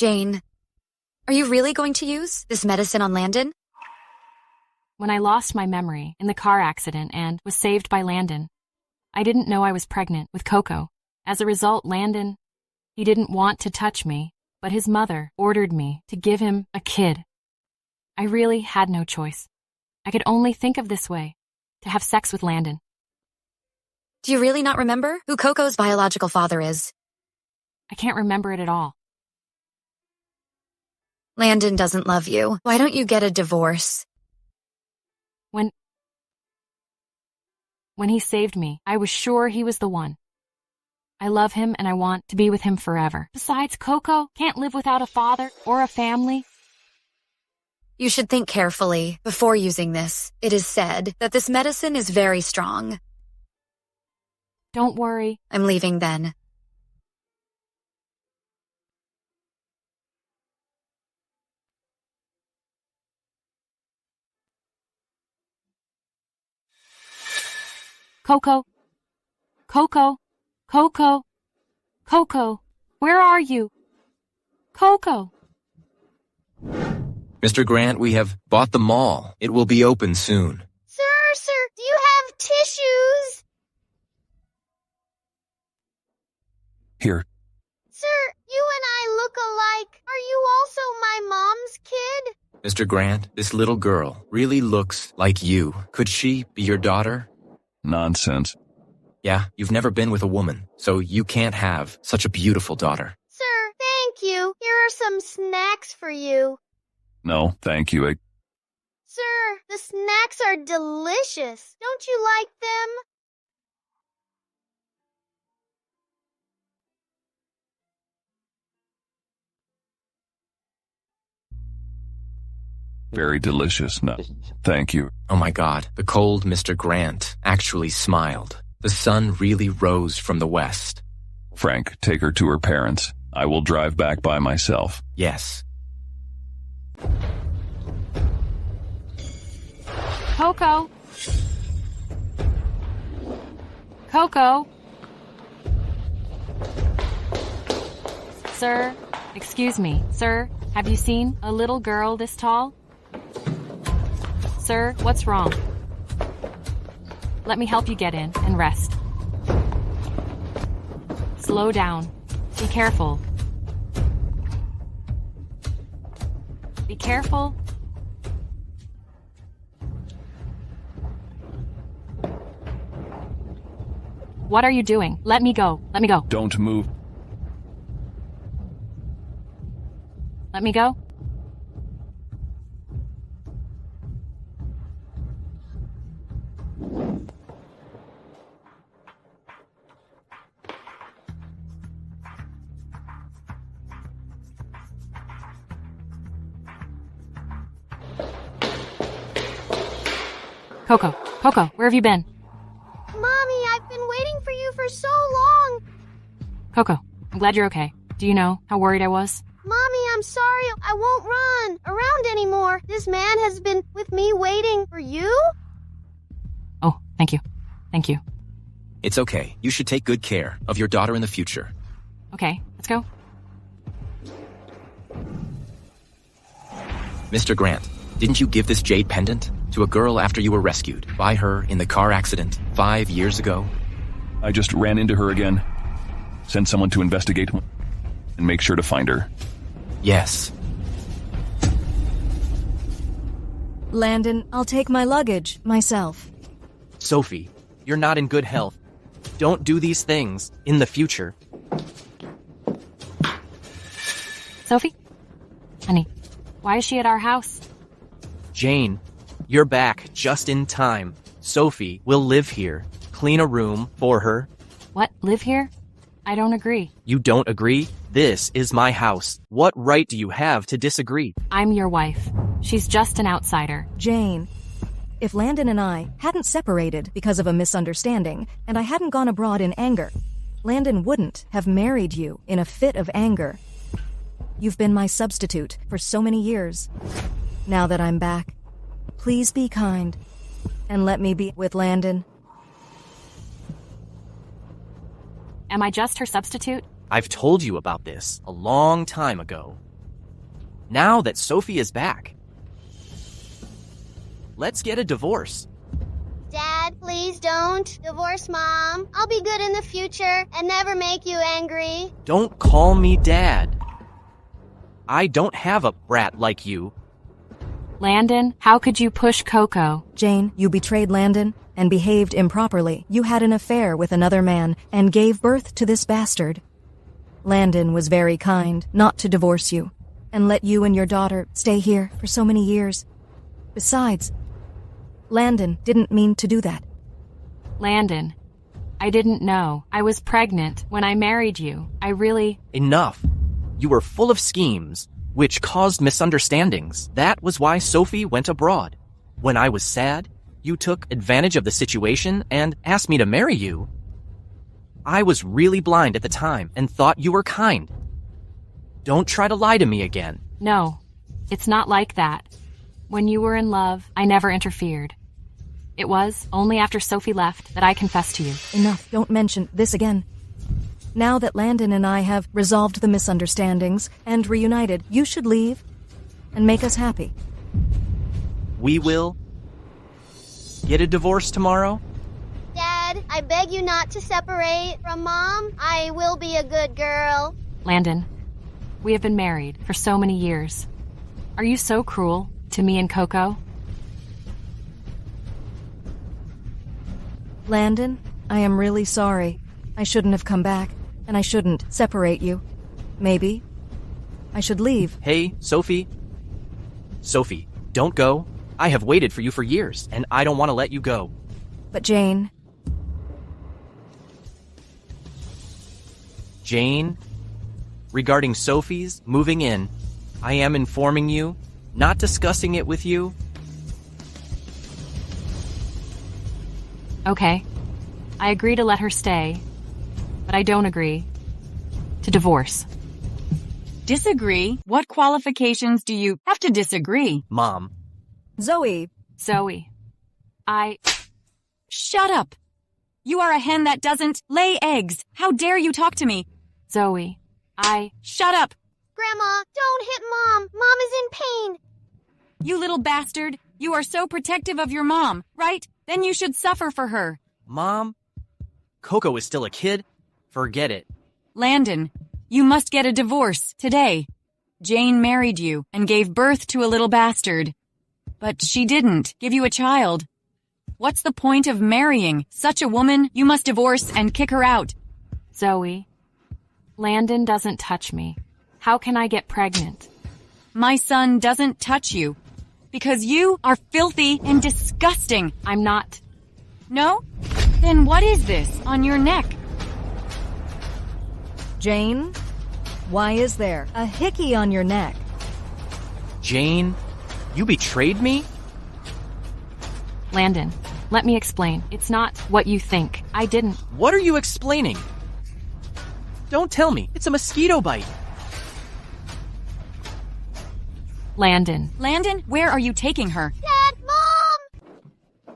Jane, are you really going to use this medicine on Landon? When I lost my memory in the car accident and was saved by Landon, I didn't know I was pregnant with Coco. As a result, Landon, he didn't want to touch me, but his mother ordered me to give him a kid. I really had no choice. I could only think of this way, to have sex with Landon. Do you really not remember who Coco's biological father is? I can't remember it at all. Landon doesn't love you. Why don't you get a divorce? When he saved me, I was sure he was the one. I love him and I want to be with him forever. Besides, Coco can't live without a father or a family. You should think carefully before using this. It is said that this medicine is very strong. Don't worry. I'm leaving then. Coco. Coco. Coco. Coco. Where are you? Coco. Mr. Grant, we have bought the mall. It will be open soon. Sir, do you have tissues? Here. Sir, you and I look alike. Are you also my mom's kid? Mr. Grant, this little girl really looks like you. Could she be your daughter? Nonsense. Yeah, you've never been with a woman, so you can't have such a beautiful daughter. Sir, thank you. Here are some snacks for you. No, thank you. Sir, the snacks are delicious. Don't you like them? Very delicious. No, thank you. Oh my God, the cold Mr. Grant actually smiled. The sun really rose from the west. Frank, take her to her parents. I will drive back by myself. Yes. Coco. Coco. Sir, excuse me. Sir, have you seen a little girl this tall? Sir, what's wrong? Let me help you get in and rest. Slow down. Be careful. Be careful. What are you doing? Let me go. Let me go. Don't move. Let me go. Coco, Coco, where have you been? Mommy, I've been waiting for you for so long. Coco, I'm glad you're okay. Do you know how worried I was? Mommy, I'm sorry. I won't run around anymore. This man has been with me waiting for you? Oh, thank you. Thank you. It's okay. You should take good care of your daughter in the future. Okay, let's go. Mr. Grant, didn't you give this jade pendant to a girl after you were rescued by her in the car accident 5 years ago? I just ran into her again. Send someone to investigate and make sure to find her. Yes. Landon, I'll take my luggage myself. Sophie, you're not in good health. Don't do these things in the future. Sophie? Honey, why is she at our house? Jane, you're back just in time. Sophie will live here. Clean a room for her. What, live here? I don't agree. You don't agree? This is my house. What right do you have to disagree? I'm your wife. She's just an outsider. Jane, if Landon and I hadn't separated because of a misunderstanding, and I hadn't gone abroad in anger, Landon wouldn't have married you in a fit of anger. You've been my substitute for so many years. Now that I'm back, please be kind and let me be with Landon. Am I just her substitute? I've told you about this a long time ago. now that Sophie is back. Let's get a divorce. Dad, please don't divorce Mom. I'll be good in the future and never make you angry. Don't call me Dad. I don't have a brat like you. Landon, how could you push Coco? Jane, you betrayed Landon and behaved improperly. You had an affair with another man and gave birth to this bastard. Landon was very kind not to divorce you and let you and your daughter stay here for so many years. Besides, Landon didn't mean to do that. Landon, I didn't know. I was pregnant when I married you. Enough. You were full of schemes, which caused misunderstandings. That was why Sophie went abroad. When I was sad, you took advantage of the situation and asked me to marry you. I was really blind at the time and thought you were kind. Don't try to lie to me again. No, it's not like that. When you were in love, I never interfered. It was only after Sophie left that I confessed to you. Enough, don't mention this again. Now that Landon and I have resolved the misunderstandings and reunited, you should leave and make us happy. We will get a divorce tomorrow? Dad, I beg you not to separate from Mom. I will be a good girl. Landon, we have been married for so many years. Are you so cruel to me and Coco? Landon, I am really sorry. I shouldn't have come back, and I shouldn't separate you. Maybe I should leave. Hey, Sophie. Sophie, don't go. I have waited for you for years, and I don't want to let you go. But Jane... Jane, regarding Sophie's moving in, I am informing you, not discussing it with you. Okay. I agree to let her stay, but I don't agree to divorce. Disagree? What qualifications do you have to disagree? Mom. Zoe. Zoe, Shut up! You are a hen that doesn't lay eggs. How dare you talk to me? Zoe, Shut up! Grandma, don't hit Mom. Mom is in pain. You little bastard. You are so protective of your mom, right? Then you should suffer for her. Mom? Coco is still a kid? Forget it. Landon, you must get a divorce today. Jane married you and gave birth to a little bastard. But she didn't give you a child. What's the point of marrying such a woman? You must divorce and kick her out. Zoe, Landon doesn't touch me. How can I get pregnant? My son doesn't touch you because you are filthy and disgusting. I'm not. No? Then what is this on your neck? Jane? Why is there a hickey on your neck? Jane, you betrayed me? Landon, let me explain. It's not what you think. I didn't. What are you explaining? Don't tell me. It's a mosquito bite. Landon. Landon, where are you taking her? Dad, Mom!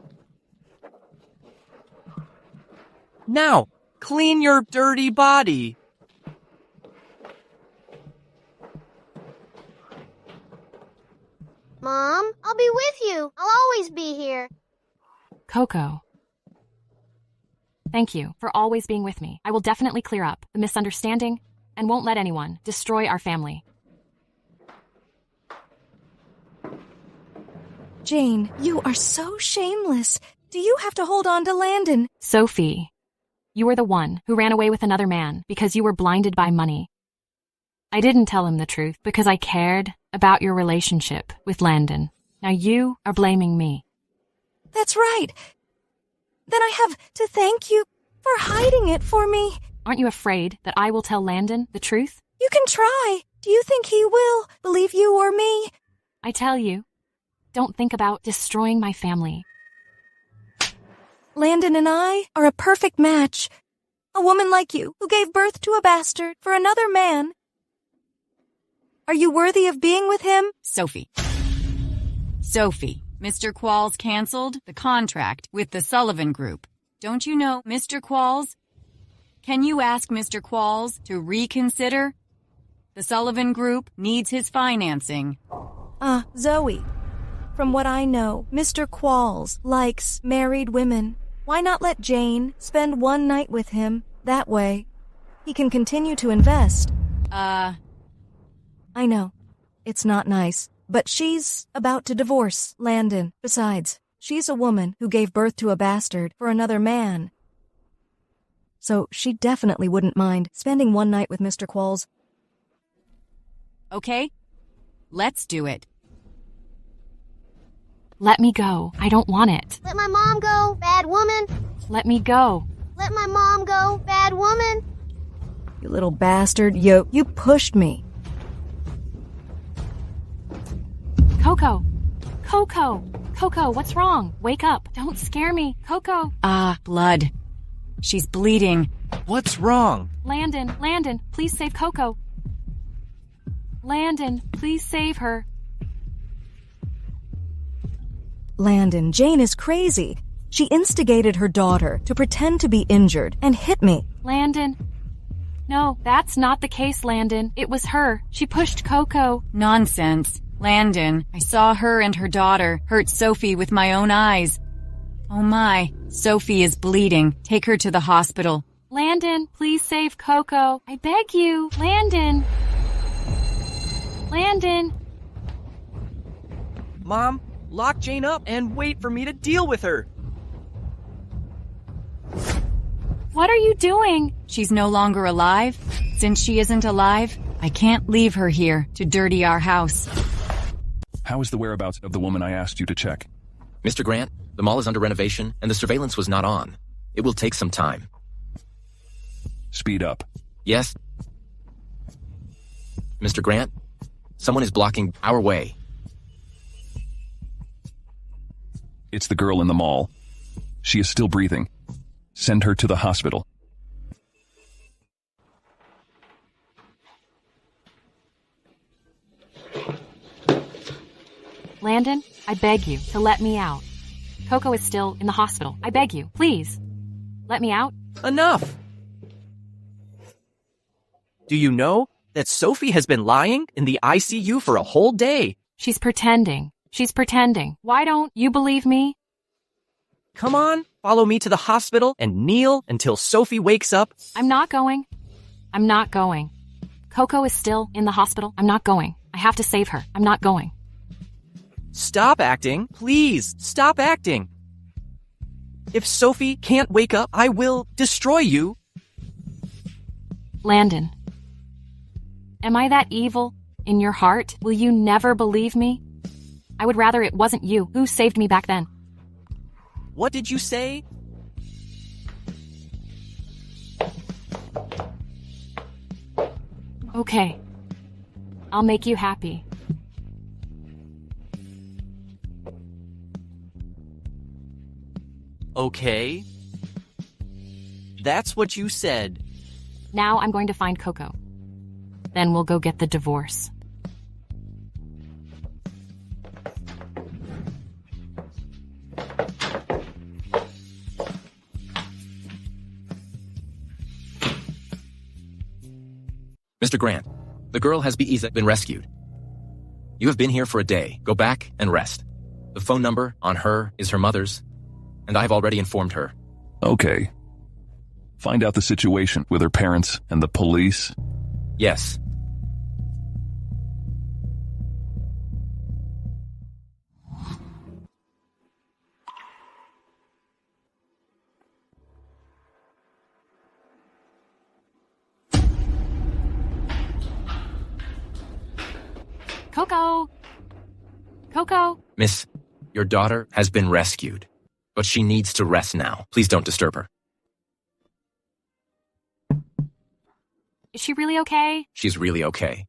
Now, clean your dirty body. Mom, I'll be with you. I'll always be here. Coco. Thank you for always being with me. I will definitely clear up the misunderstanding and won't let anyone destroy our family. Jane, you are so shameless. Do you have to hold on to Landon? Sophie, you were the one who ran away with another man because you were blinded by money. I didn't tell him the truth because I cared about your relationship with Landon. Now you are blaming me. That's right. Then I have to thank you for hiding it for me. Aren't you afraid that I will tell Landon the truth? You can try. Do you think he will believe you or me? I tell you, don't think about destroying my family. Landon and I are a perfect match. A woman like you who gave birth to a bastard for another man. Are you worthy of being with him? Sophie, Mr. Qualls canceled the contract with the Sullivan Group. Don't you know Mr. Qualls? Can you ask Mr. Qualls to reconsider? The Sullivan Group needs his financing. Zoe. From what I know, Mr. Qualls likes married women. Why not let Jane spend one night with him? That way, he can continue to invest. I know. It's not nice. But she's about to divorce Landon. Besides, she's a woman who gave birth to a bastard for another man. So she definitely wouldn't mind spending one night with Mr. Qualls. Okay, let's do it. Let me go. I don't want it. Let my mom go, bad woman. Let me go. Let my mom go, bad woman. You little bastard. You pushed me. Coco. Coco. Coco, what's wrong? Wake up. Don't scare me. Coco. Blood. She's bleeding. What's wrong? Landon, please save Coco. Landon, please save her. Landon, Jane is crazy. She instigated her daughter to pretend to be injured and hit me. Landon. No, that's not the case, Landon. It was her. She pushed Coco. Nonsense. Landon, I saw her and her daughter hurt Sophie with my own eyes. Oh my, Sophie is bleeding. Take her to the hospital. Landon, please save Coco. I beg you. Landon. Landon. Mom, lock Jane up and wait for me to deal with her. What are you doing? She's no longer alive. Since she isn't alive, I can't leave her here to dirty our house. How is the whereabouts of the woman I asked you to check? Mr. Grant, the mall is under renovation and the surveillance was not on. It will take some time. Speed up. Yes? Mr. Grant, someone is blocking our way. It's the girl in the mall. She is still breathing. Send her to the hospital. Landon, I beg you to let me out. Coco is still in the hospital. I beg you, please. Let me out. Enough! Do you know that Sophie has been lying in the ICU for a whole day? She's pretending. She's pretending. Why don't you believe me? Come on, follow me to the hospital and kneel until Sophie wakes up. I'm not going. I'm not going. Coco is still in the hospital. I'm not going. I have to save her. I'm not going. Stop acting. Please, stop acting. If Sophie can't wake up, I will destroy you. Landon, am I that evil in your heart? Will you never believe me? I would rather it wasn't you who saved me back then. What did you say? Okay. I'll make you happy. Okay. That's what you said. Now I'm going to find Coco. Then we'll go get the divorce. Mr. Grant, the girl has been rescued. You have been here for a day. Go back and rest. The phone number on her is her mother's, and I've already informed her. Okay. Find out the situation with her parents and the police. Yes. Coco! Coco! Miss, your daughter has been rescued, but she needs to rest now. Please don't disturb her. Is she really okay? She's really okay.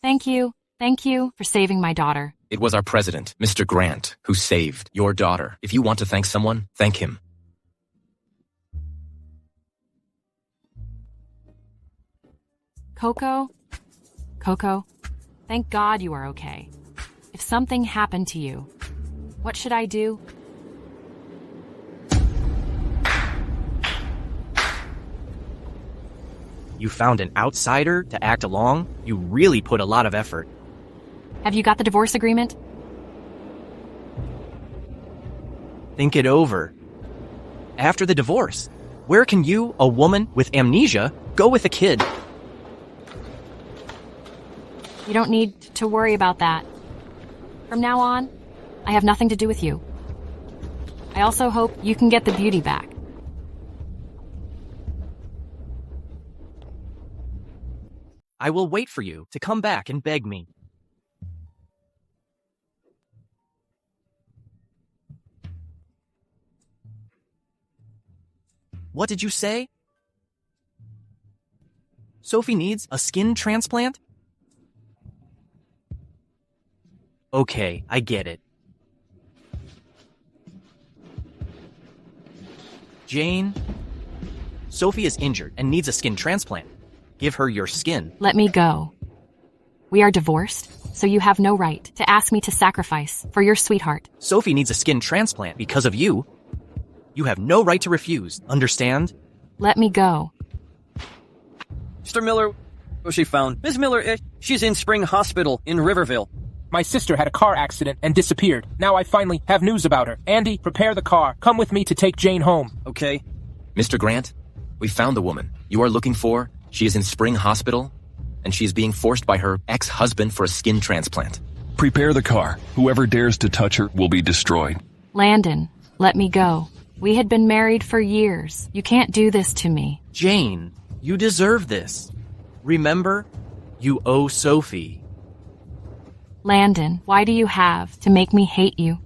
Thank you. Thank you for saving my daughter. It was our president, Mr. Grant, who saved your daughter. If you want to thank someone, thank him. Coco? Coco, thank God you are okay. If something happened to you, what should I do? You found an outsider to act along? You really put a lot of effort. Have you got the divorce agreement? Think it over. After the divorce, where can you, a woman with amnesia, go with a kid? You don't need to worry about that. From now on, I have nothing to do with you. I also hope you can get the beauty back. I will wait for you to come back and beg me. What did you say? Sophie needs a skin transplant? Okay, I get it. Jane, Sophie is injured and needs a skin transplant. Give her your skin. Let me go. We are divorced, so you have no right to ask me to sacrifice for your sweetheart. Sophie needs a skin transplant because of you. You have no right to refuse, understand? Let me go. Mr. Miller was she found? Miss Miller, she's in Spring Hospital in Riverville. My sister had a car accident and disappeared. Now I finally have news about her. Andy, prepare the car. Come with me to take Jane home. Okay. Mr. Grant, we found the woman you are looking for. She is in Spring Hospital, and she is being forced by her ex-husband for a skin transplant. Prepare the car. Whoever dares to touch her will be destroyed. Landon, let me go. We had been married for years. You can't do this to me. Jane, you deserve this. Remember, you owe Sophie. Landon, why do you have to make me hate you?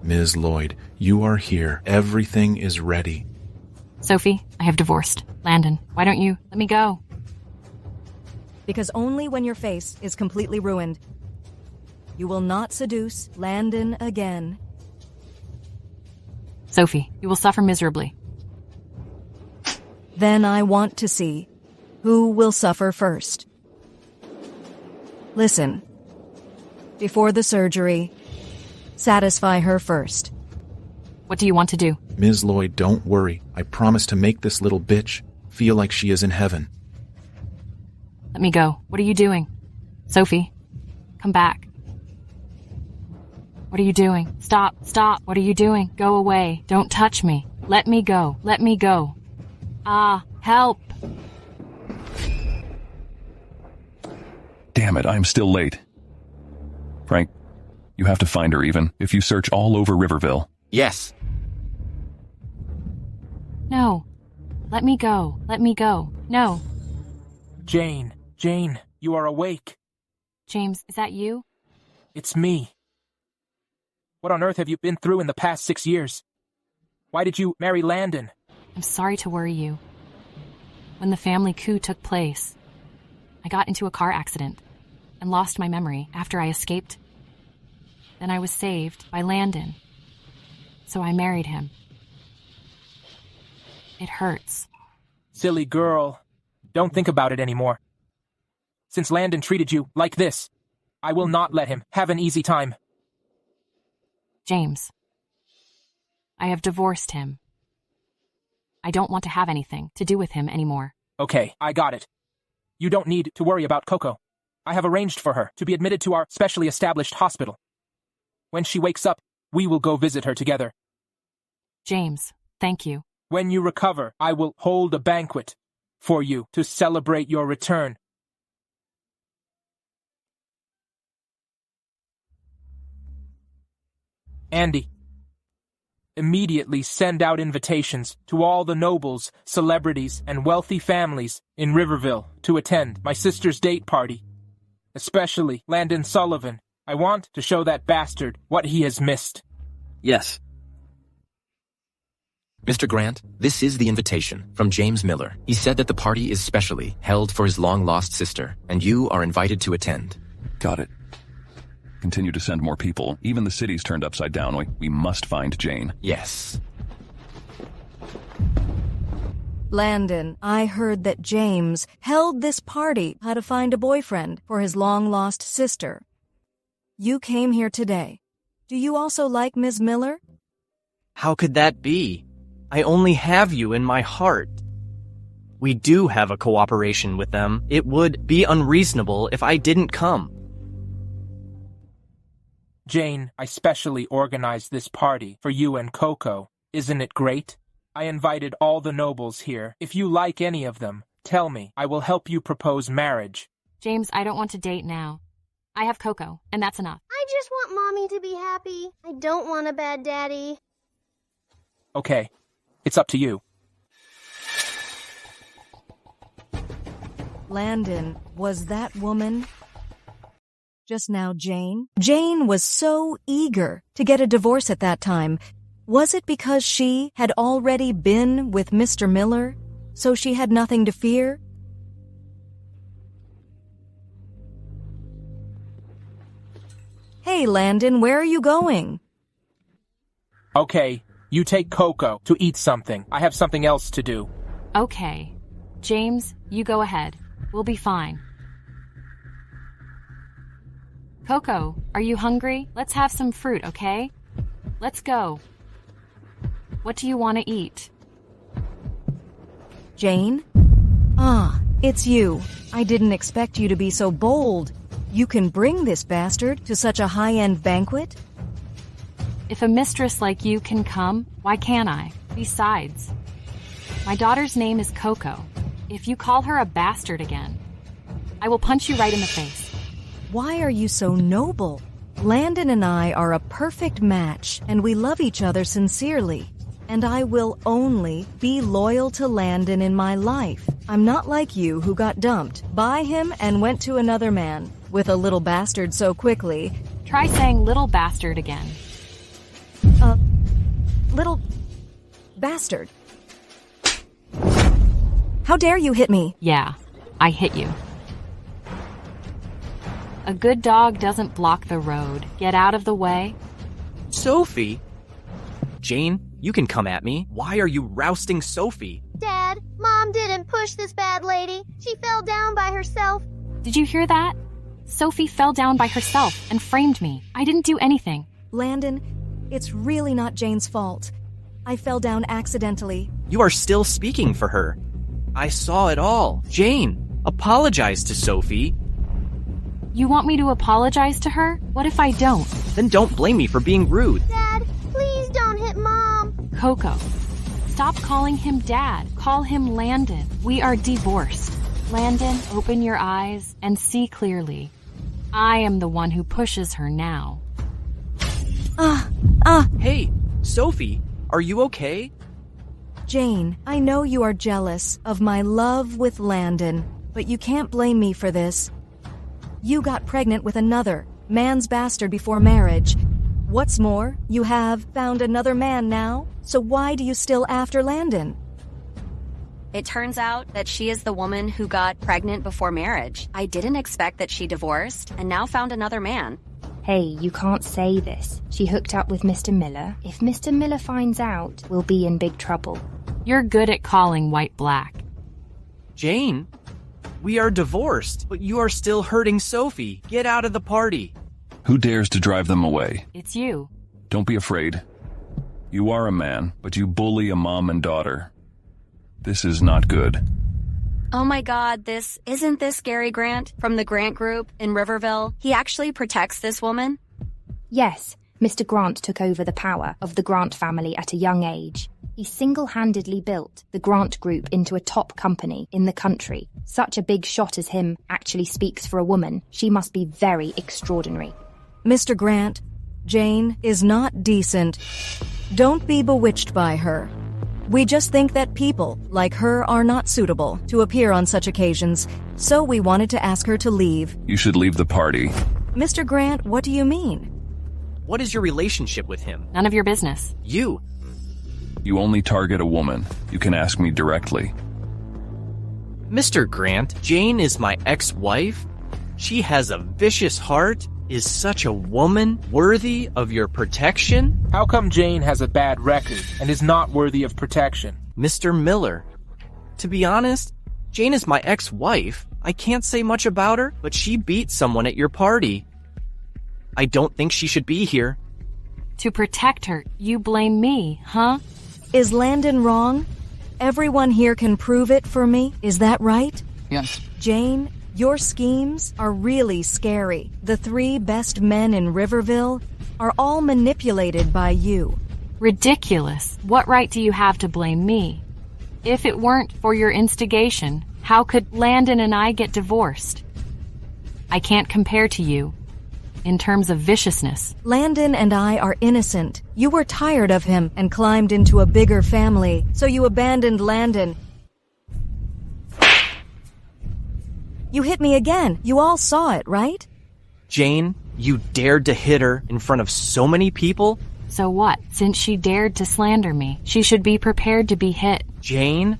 Ms. Lloyd, you are here. Everything is ready. Sophie, I have divorced. Landon, why don't you let me go? Because only when your face is completely ruined, you will not seduce Landon again. Sophie, you will suffer miserably. Then I want to see who will suffer first. Listen. Before the surgery, satisfy her first. What do you want to do? Ms. Lloyd, don't worry. I promise to make this little bitch feel like she is in heaven. Let me go. What are you doing? Sophie, come back. What are you doing? Stop, stop. What are you doing? Go away. Don't touch me. Let me go. Let me go. Help. Damn it, I'm still late. Frank, you have to find her even if you search all over Riverville. Yes. No. Let me go. Let me go. No. Jane, you are awake. James, is that you? It's me. What on earth have you been through in the past 6 years? Why did you marry Landon? I'm sorry to worry you. When the family coup took place, I got into a car accident and lost my memory after I escaped. Then I was saved by Landon, so I married him. It hurts. Silly girl. Don't think about it anymore. Since Landon treated you like this, I will not let him have an easy time. James, I have divorced him. I don't want to have anything to do with him anymore. Okay, I got it. You don't need to worry about Coco. I have arranged for her to be admitted to our specially established hospital. When she wakes up, we will go visit her together. James, thank you. When you recover, I will hold a banquet for you to celebrate your return. Andy, immediately send out invitations to all the nobles, celebrities, and wealthy families in Riverville to attend my sister's date party. Especially Landon Sullivan. I want to show that bastard what he has missed. Yes. Mr. Grant, this is the invitation from James Miller. He said that the party is specially held for his long-lost sister, and you are invited to attend. Got it. Continue to send more people. Even the city's turned upside down. We must find Jane. Yes. Landon, I heard that James held this party how to find a boyfriend for his long-lost sister. You came here today. Do you also like Ms. Miller? How could that be? I only have you in my heart. We do have a cooperation with them. It would be unreasonable if I didn't come. Jane, I specially organized this party for you and Coco. Isn't it great? I invited all the nobles here. If you like any of them, tell me. I will help you propose marriage. James, I don't want to date now. I have Coco, and that's enough. I just want Mommy to be happy. I don't want a bad daddy. Okay, it's up to you. Landon, was that woman just now Jane? Jane was so eager to get a divorce at that time. Was it because she had already been with Mr. Miller, so she had nothing to fear? Hey, Landon, where are you going? Okay, you take Coco to eat something. I have something else to do. Okay. James, you go ahead. We'll be fine. Coco, are you hungry? Let's have some fruit, okay? Let's go. What do you want to eat? Jane? Ah, it's you. I didn't expect you to be so bold. You can bring this bastard to such a high-end banquet? If a mistress like you can come, why can't I? Besides, my daughter's name is Coco. If you call her a bastard again, I will punch you right in the face. Why are you so noble? Landon and I are a perfect match, and we love each other sincerely. And I will only be loyal to Landon in my life. I'm not like you who got dumped by him and went to another man with a little bastard so quickly. Try saying little bastard again. Little bastard. How dare you hit me? Yeah, I hit you. A good dog doesn't block the road. Get out of the way. Sophie? Jane, you can come at me. Why are you rousting Sophie? Dad, Mom didn't push this bad lady. She fell down by herself. Did you hear that? Sophie fell down by herself and framed me. I didn't do anything. Landon, it's really not Jane's fault. I fell down accidentally. You are still speaking for her. I saw it all. Jane, apologize to Sophie. You want me to apologize to her? What if I don't? Then don't blame me for being rude. Dad, please don't hit Mom. Coco, stop calling him Dad. Call him Landon. We are divorced. Landon, open your eyes and see clearly. I am the one who pushes her now. Hey, Sophie, are you okay? Jane, I know you are jealous of my love with Landon, but you can't blame me for this. You got pregnant with another man's bastard before marriage. What's more, you have found another man now, so why do you still after Landon? It turns out that she is the woman who got pregnant before marriage. I didn't expect that she divorced and now found another man. Hey, you can't say this. She hooked up with Mr. Miller. If Mr. Miller finds out, we'll be in big trouble. You're good at calling white black. Jane, we are divorced, but you are still hurting Sophie. Get out of the party. Who dares to drive them away? It's you. Don't be afraid. You are a man, but you bully a mom and daughter. This is not good. Oh my God, isn't this Gary Grant from the Grant Group in Riverville? He actually protects this woman? Yes, Mr. Grant took over the power of the Grant family at a young age. He single-handedly built the Grant Group into a top company in the country. Such a big shot as him actually speaks for a woman. She must be very extraordinary. Mr. Grant, Jane is not decent. Don't be bewitched by her. We just think that people like her are not suitable to appear on such occasions, so we wanted to ask her to leave. You should leave the party. Mr. Grant, what do you mean? What is your relationship with him? None of your business. You only target a woman. You can ask me directly. Mr. Grant, Jane is my ex-wife. She has a vicious heart. Is such a woman worthy of your protection? How come Jane has a bad record and is not worthy of protection? Mr. Miller, to be honest, Jane is my ex-wife. I can't say much about her, but she beat someone at your party. I don't think she should be here. To protect her, you blame me, huh? Is Landon wrong? Everyone here can prove it for me, is that right? Yes. Jane, your schemes are really scary. The 3 best men in Riverville are all manipulated by you. Ridiculous. What right do you have to blame me? If it weren't for your instigation, how could Landon and I get divorced? I can't compare to you in terms of viciousness. Landon and I are innocent. You were tired of him and climbed into a bigger family, so you abandoned Landon. You hit me again. You all saw it, right? Jane, you dared to hit her in front of so many people? So what? Since she dared to slander me, she should be prepared to be hit. Jane?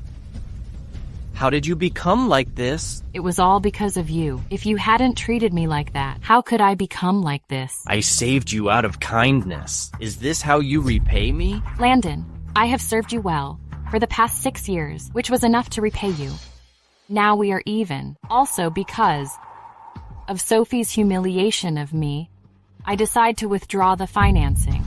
How did you become like this? It was all because of you. If you hadn't treated me like that, how could I become like this? I saved you out of kindness. Is this how you repay me? Landon, I have served you well for the past 6 years, which was enough to repay you. Now we are even. Also because of Sophie's humiliation of me, I decide to withdraw the financing.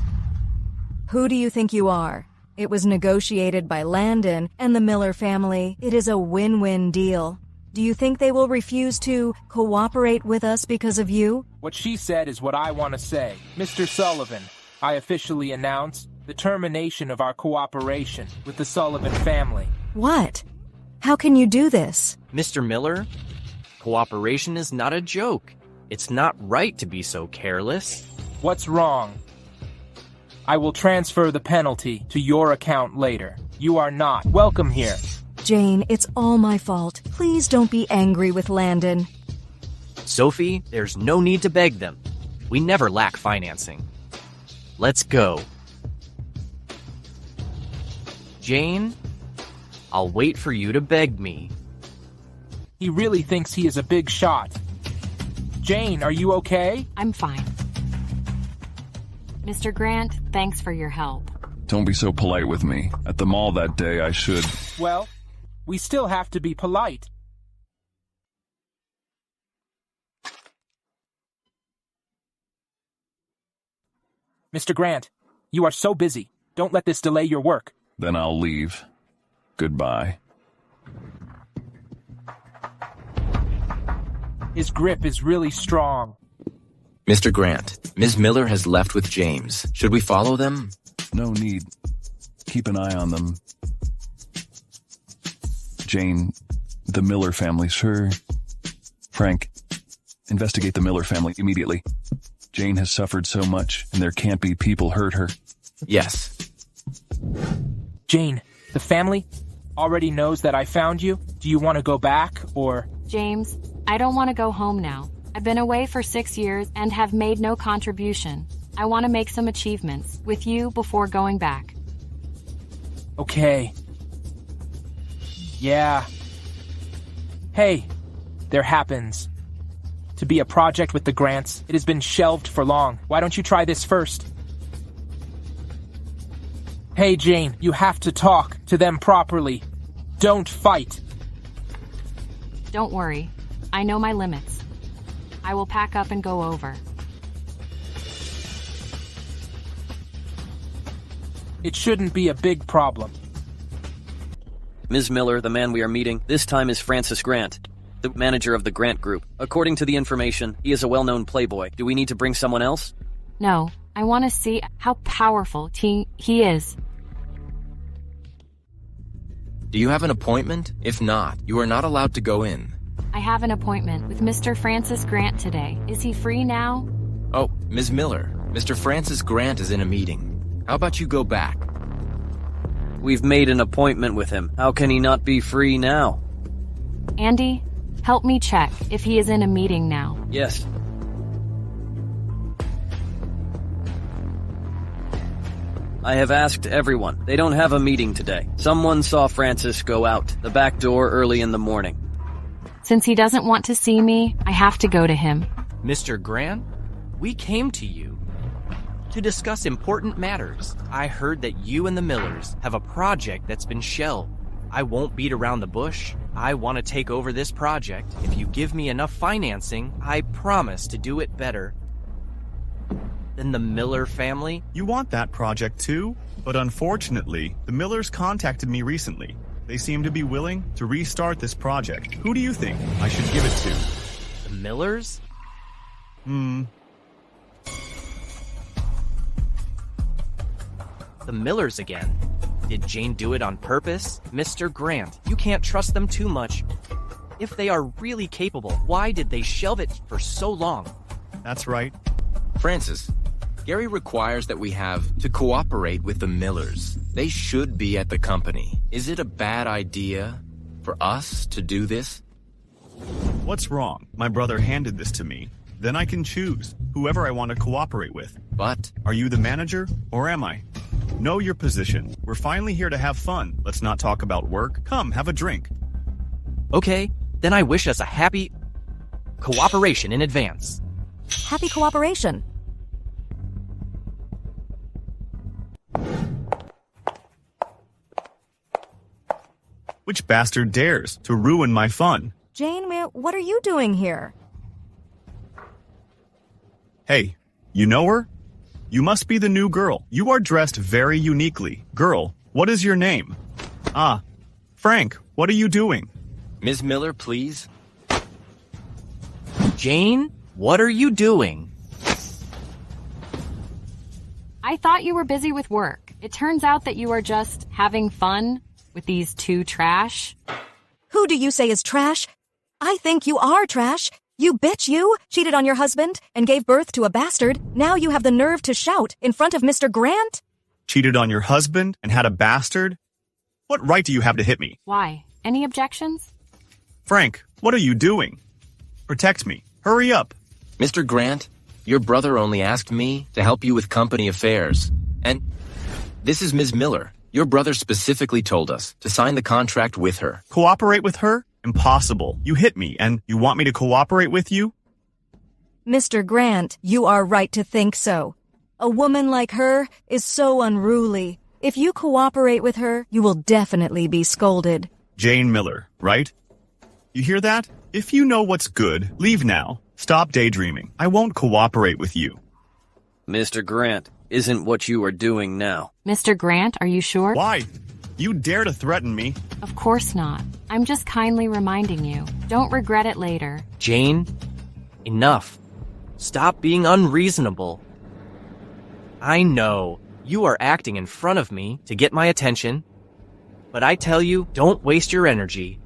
Who do you think you are? It was negotiated by Landon and the Miller family. It is a win-win deal. Do you think they will refuse to cooperate with us because of you? What she said is what I want to say. Mr. Sullivan, I officially announce the termination of our cooperation with the Sullivan family. What? How can you do this? Mr. Miller, cooperation is not a joke. It's not right to be so careless. What's wrong? I will transfer the penalty to your account later. You are not welcome here. Jane, it's all my fault. Please don't be angry with Landon. Sophie, there's no need to beg them. We never lack financing. Let's go. Jane, I'll wait for you to beg me. He really thinks he is a big shot. Jane, are you okay? I'm fine. Mr. Grant, thanks for your help. Don't be so polite with me. At the mall that day, I should... Well, we still have to be polite. Mr. Grant, you are so busy. Don't let this delay your work. Then I'll leave. Goodbye. His grip is really strong. Mr. Grant, Ms. Miller has left with James. Should we follow them? No need. Keep an eye on them. Jane, the Miller family, sir. Frank, investigate the Miller family immediately. Jane has suffered so much, and there can't be people hurt her. Yes. Jane, the family already knows that I found you. Do you want to go back, or... James, I don't want to go home now. I've been away for 6 years and have made no contribution. I want to make some achievements with you before going back. Okay. Yeah. Hey, there happens to be a project with the Grants. It has been shelved for long. Why don't you try this first? Hey, Jane, you have to talk to them properly. Don't fight. Don't worry. I know my limits. I will pack up and go over. It shouldn't be a big problem. Ms. Miller, the man we are meeting, this time is Francis Grant, the manager of the Grant Group. According to the information, he is a well-known playboy. Do we need to bring someone else? No, I want to see how powerful he is. Do you have an appointment? If not, you are not allowed to go in. I have an appointment with Mr. Francis Grant today. Is he free now? Oh, Ms. Miller, Mr. Francis Grant is in a meeting. How about you go back? We've made an appointment with him. How can he not be free now? Andy, help me check if he is in a meeting now. Yes. I have asked everyone. They don't have a meeting today. Someone saw Francis go out the back door early in the morning. Since he doesn't want to see me, I have to go to him. Mr. Grant, we came to you to discuss important matters. I heard that you and the Millers have a project that's been shelved. I won't beat around the bush. I want to take over this project. If you give me enough financing, I promise to do it better than the Miller family. You want that project too? But unfortunately, the Millers contacted me recently. They seem to be willing to restart this project. Who do you think I should give it to? The Millers? The Millers again. Did Jane do it on purpose? Mr. Grant, you can't trust them too much. If they are really capable, why did they shelve it for so long? That's right. Francis, Gary requires that we have to cooperate with the Millers. They should be at the company. Is it a bad idea for us to do this? What's wrong? My brother handed this to me. Then I can choose whoever I want to cooperate with. But are you the manager or am I? Know your position. We're finally here to have fun. Let's not talk about work. Come, have a drink. Okay, then I wish us a happy cooperation in advance. Happy cooperation. Which bastard dares to ruin my fun? Jane, what are you doing here? Hey, you know her? You must be the new girl. You are dressed very uniquely. Girl, what is your name? Ah, Frank, what are you doing? Ms. Miller, please. Jane, what are you doing? I thought you were busy with work. It turns out that you are just having fun with these two trash. Who do you say is trash? I think you are trash. You bitch, you cheated on your husband and gave birth to a bastard. Now you have the nerve to shout in front of Mr. Grant? Cheated on your husband and had a bastard? What right do you have to hit me? Why? Any objections? Frank, what are you doing? Protect me. Hurry up. Mr. Grant, your brother only asked me to help you with company affairs. And this is Ms. Miller. Your brother specifically told us to sign the contract with her. Cooperate with her? Impossible. You hit me, and you want me to cooperate with you? Mr. Grant, you are right to think so. A woman like her is so unruly. If you cooperate with her, you will definitely be scolded. Jane Miller, right? You hear that? If you know what's good, leave now. Stop daydreaming. I won't cooperate with you. Mr. Grant, isn't what you are doing now. Mr. Grant, are you sure? Why? You dare to threaten me? Of course not. I'm just kindly reminding you. Don't regret it later. Jane, enough. Stop being unreasonable. I know you are acting in front of me to get my attention, but I tell you, don't waste your energy.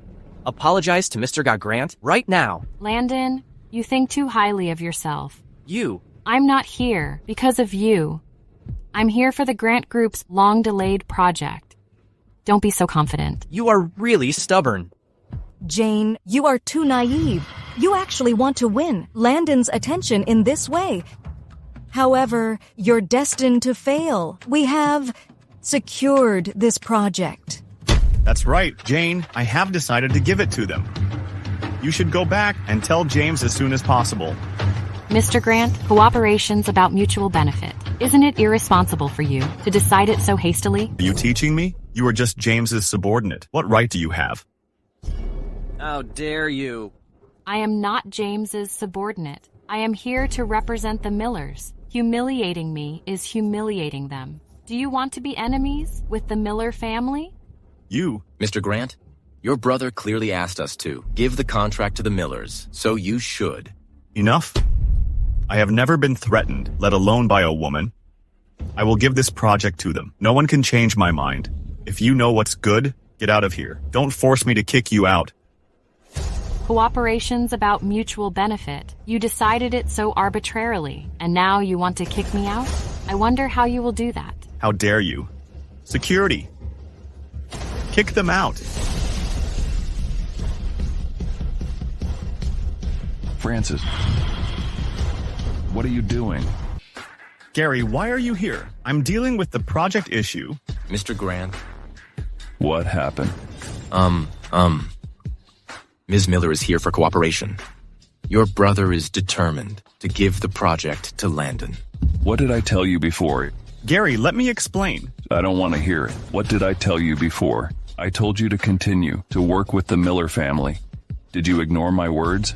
Apologize to Mr. Grant right now. Landon, you think too highly of yourself. I'm not here because of you. I'm here for the Grant Group's long-delayed project. Don't be so confident. You are really stubborn. Jane, you are too naive. You actually want to win Landon's attention in this way. However, you're destined to fail. We have secured this project. That's right, Jane. I have decided to give it to them. You should go back and tell James as soon as possible. Mr. Grant, cooperation's about mutual benefit. Isn't it irresponsible for you to decide it so hastily? Are you teaching me? You are just James's subordinate. What right do you have? How dare you? I am not James's subordinate. I am here to represent the Millers. Humiliating me is humiliating them. Do you want to be enemies with the Miller family? You. Mr. Grant, your brother clearly asked us to give the contract to the Millers, so you should. Enough. I have never been threatened, let alone by a woman. I will give this project to them. No one can change my mind. If you know what's good, get out of here. Don't force me to kick you out. Cooperation's about mutual benefit. You decided it so arbitrarily, and now you want to kick me out? I wonder how you will do that. How dare you? Security. Kick them out. Francis, what are you doing? Gary, why are you here? I'm dealing with the project issue. Mr. Grant. What happened? Ms. Miller is here for cooperation. Your brother is determined to give the project to Landon. What did I tell you before? Gary, let me explain. I don't want to hear it. What did I tell you before? I told you to continue to work with the Miller family. Did you ignore my words?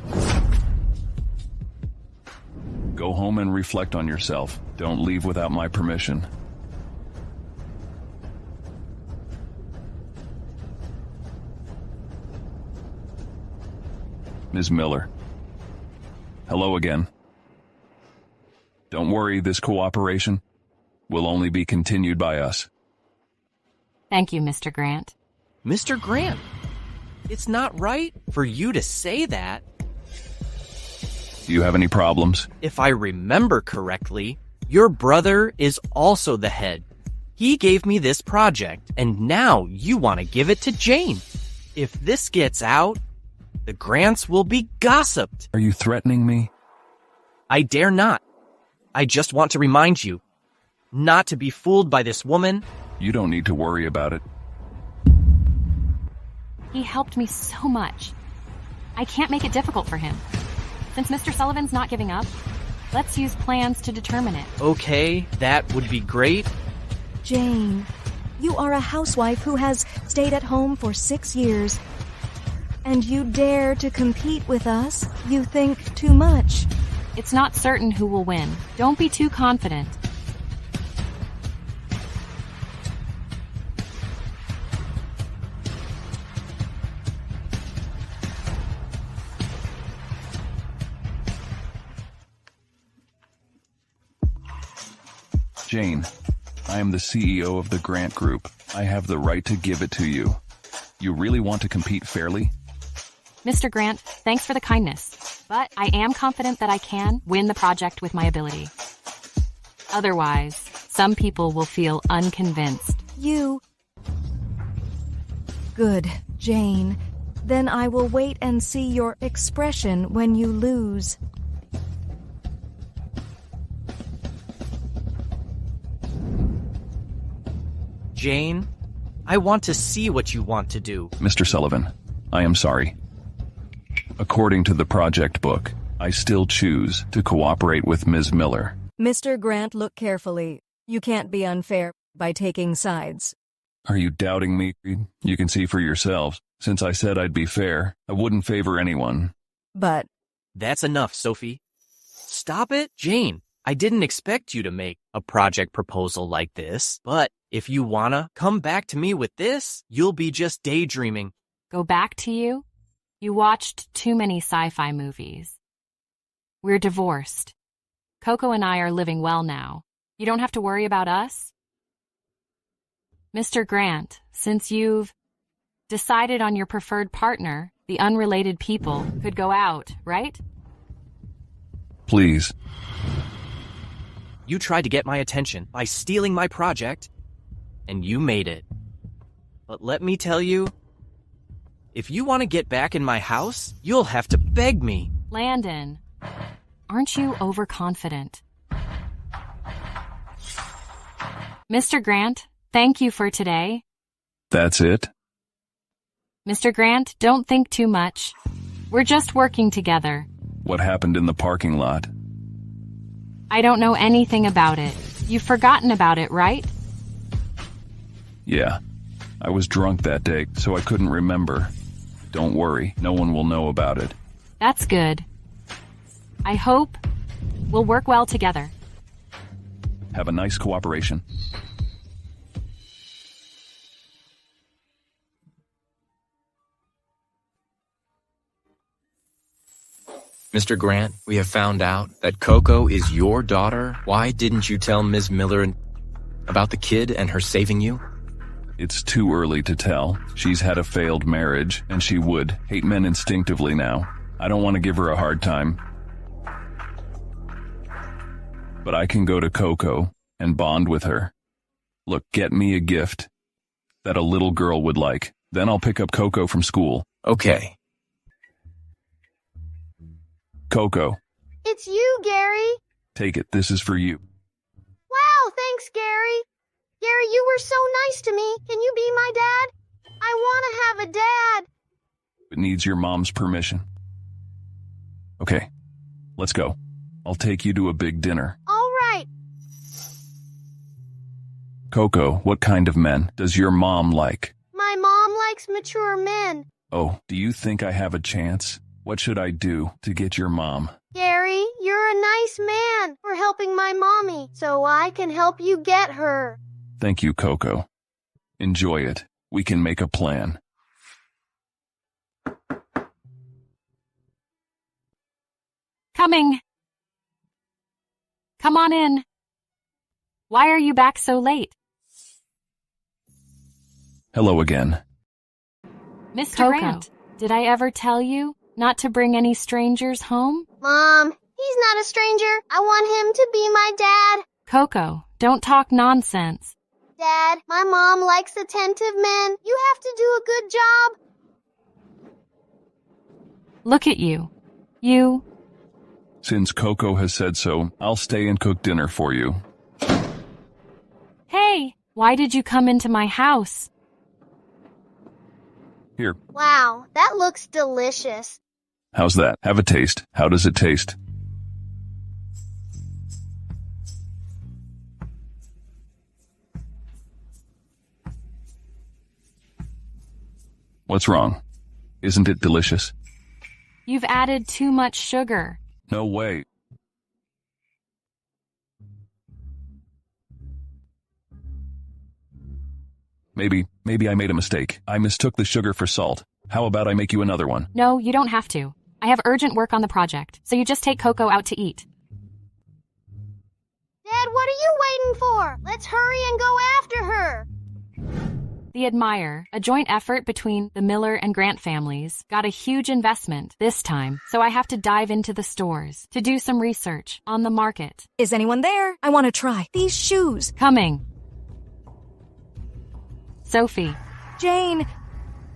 Go home and reflect on yourself. Don't leave without my permission. Ms. Miller. Hello again. Don't worry, this cooperation will only be continued by us. Thank you, Mr. Grant. Mr. Grant, it's not right for you to say that. Do you have any problems? If I remember correctly, your brother is also the head. He gave me this project, and now you want to give it to Jane. If this gets out, the Grants will be gossiped. Are you threatening me? I dare not. I just want to remind you not to be fooled by this woman. You don't need to worry about it. He helped me so much. I can't make it difficult for him. Since Mr. Sullivan's not giving up, let's use plans to determine it. Okay, that would be great. Jane, you are a housewife who has stayed at home for 6 years. And you dare to compete with us? You think too much. It's not certain who will win. Don't be too confident. Jane, I am the CEO of the Grant Group. I have the right to give it to you. You really want to compete fairly? Mr. Grant, thanks for the kindness, but I am confident that I can win the project with my ability. Otherwise, some people will feel unconvinced. You... Good, Jane. Then I will wait and see your expression when you lose. Jane, I want to see what you want to do. Mr. Sullivan, I am sorry. According to the project book, I still choose to cooperate with Ms. Miller. Mr. Grant, look carefully. You can't be unfair by taking sides. Are you doubting me? You can see for yourselves. Since I said I'd be fair, I wouldn't favor anyone. But... That's enough, Sophie. Stop it, Jane. I didn't expect you to make a project proposal like this, but if you wanna come back to me with this, you'll be just daydreaming. Go back to you? You watched too many sci-fi movies. We're divorced. Coco and I are living well now. You don't have to worry about us. Mr. Grant, since you've decided on your preferred partner, the unrelated people could go out, right? Please. You tried to get my attention by stealing my project, and you made it. But let me tell you, if you want to get back in my house, you'll have to beg me. Landon, aren't you overconfident? Mr. Grant, thank you for today. That's it? Mr. Grant, don't think too much. We're just working together. What happened in the parking lot? I don't know anything about it. You've forgotten about it, right? Yeah. I was drunk that day, so I couldn't remember. Don't worry, no one will know about it. That's good. I hope we'll work well together. Have a nice cooperation. Mr. Grant, we have found out that Coco is your daughter. Why didn't you tell Ms. Miller about the kid and her saving you? It's too early to tell. She's had a failed marriage, and she would hate men instinctively now. I don't want to give her a hard time. But I can go to Coco and bond with her. Look, get me a gift that a little girl would like. Then I'll pick up Coco from school. Okay. Coco. It's you, Gary. Take it. This is for you. Wow, thanks, Gary. Gary, you were so nice to me. Can you be my dad? I want to have a dad. It needs your mom's permission. Okay, let's go. I'll take you to a big dinner. All right. Coco, what kind of men does your mom like? My mom likes mature men. Oh, do you think I have a chance? What should I do to get your mom? Gary, you're a nice man for helping my mommy, so I can help you get her. Thank you, Coco. Enjoy it. We can make a plan. coming. Come on in. Why are you back so late? Hello again. Mr. Grant, did I ever tell you not to bring any strangers home? Mom, he's not a stranger. I want him to be my dad. Coco, don't talk nonsense. Dad, my mom likes attentive men. You have to do a good job. Look at you. You. Since Coco has said so, I'll stay and cook dinner for you. Hey, why did you come into my house? Here. Wow, that looks delicious. How's that? Have a taste. How does it taste? What's wrong? Isn't it delicious? You've added too much sugar. No way. Maybe I made a mistake. I mistook the sugar for salt. How about I make you another one? No, you don't have to. I have urgent work on the project, so you just take Coco out to eat. Dad, what are you waiting for? Let's hurry and go after her. The Admire, a joint effort between the Miller and Grant families, got a huge investment this time, so I have to dive into the stores to do some research on the market. Is anyone there? I want to try these shoes. Coming. Sophie. Jane,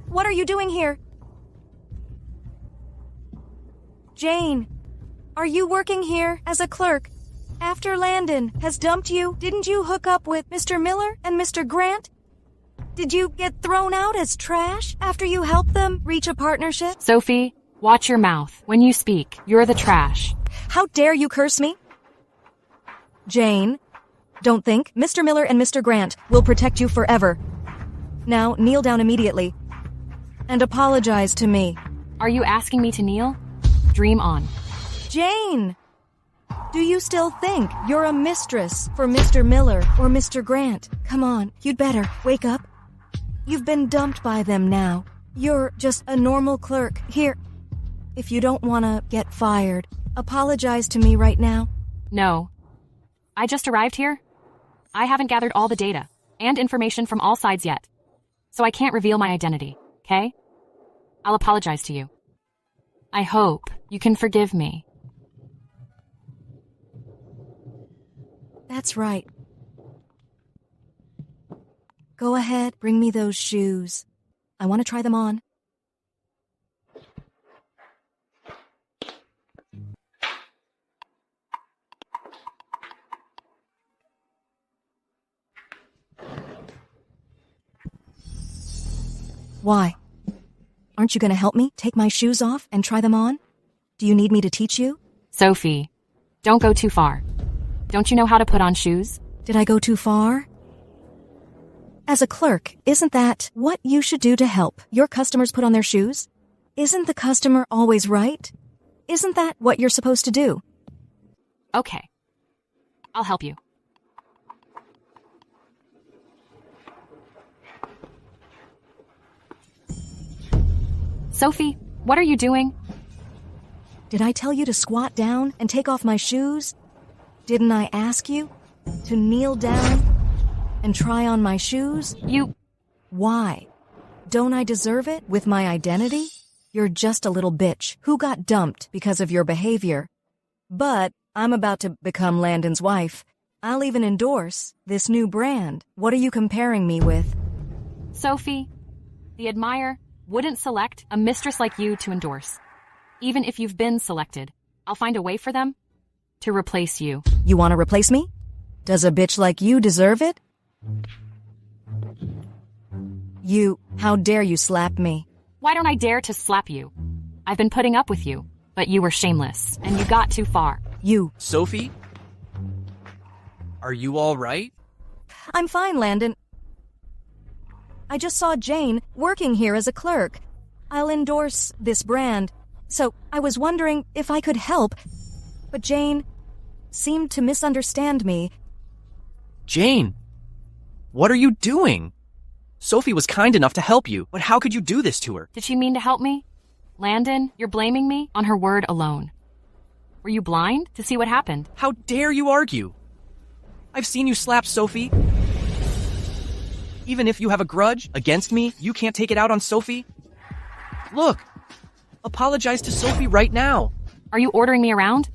what are you doing here? Jane, are you working here as a clerk? After Landon has dumped you, didn't you hook up with Mr. Miller and Mr. Grant? Did you get thrown out as trash after you helped them reach a partnership? Sophie, watch your mouth. When you speak, you're the trash. How dare you curse me? Jane, don't think Mr. Miller and Mr. Grant will protect you forever. Now kneel down immediately and apologize to me. Are you asking me to kneel? Dream on. Jane, do you still think you're a mistress for Mr. Miller or Mr. Grant? Come on, you'd better wake up. You've been dumped by them now. You're just a normal clerk. Here, if you don't want to get fired, apologize to me right now. No. I just arrived here. I haven't gathered all the data and information from all sides yet, so I can't reveal my identity, okay? I'll apologize to you. I hope you can forgive me. That's right. Go ahead, bring me those shoes. I want to try them on. Why? Aren't you going to help me take my shoes off and try them on? Do you need me to teach you? Sophie, don't go too far. Don't you know how to put on shoes? Did I go too far? As a clerk, isn't that what you should do to help your customers put on their shoes? Isn't the customer always right? Isn't that what you're supposed to do? Okay. I'll help you. Sophie, what are you doing? Did I tell you to squat down and take off my shoes? Didn't I ask you to kneel down and try on my shoes? Why? Don't I deserve it with my identity? You're just a little bitch who got dumped because of your behavior. But I'm about to become Landon's wife. I'll even endorse this new brand. What are you comparing me with? Sophie, the Admire wouldn't select a mistress like you to endorse. Even if you've been selected, I'll find a way for them to replace you. You want to replace me? Does a bitch like you deserve it? How dare you slap me? Why don't I dare to slap you? I've been putting up with you, but you were shameless, and you got too far. Sophie? Are you all right? I'm fine, Landon. I just saw Jane working here as a clerk. I'll endorse this brand, so I was wondering if I could help, but Jane seemed to misunderstand me. Jane, what are you doing? Sophie was kind enough to help you, but how could you do this to her? Did she mean to help me? Landon, you're blaming me on her word alone. Were you blind to see what happened? How dare you argue? I've seen you slap Sophie. Even if you have a grudge against me, you can't take it out on Sophie? Look, apologize to Sophie right now. Are you ordering me around?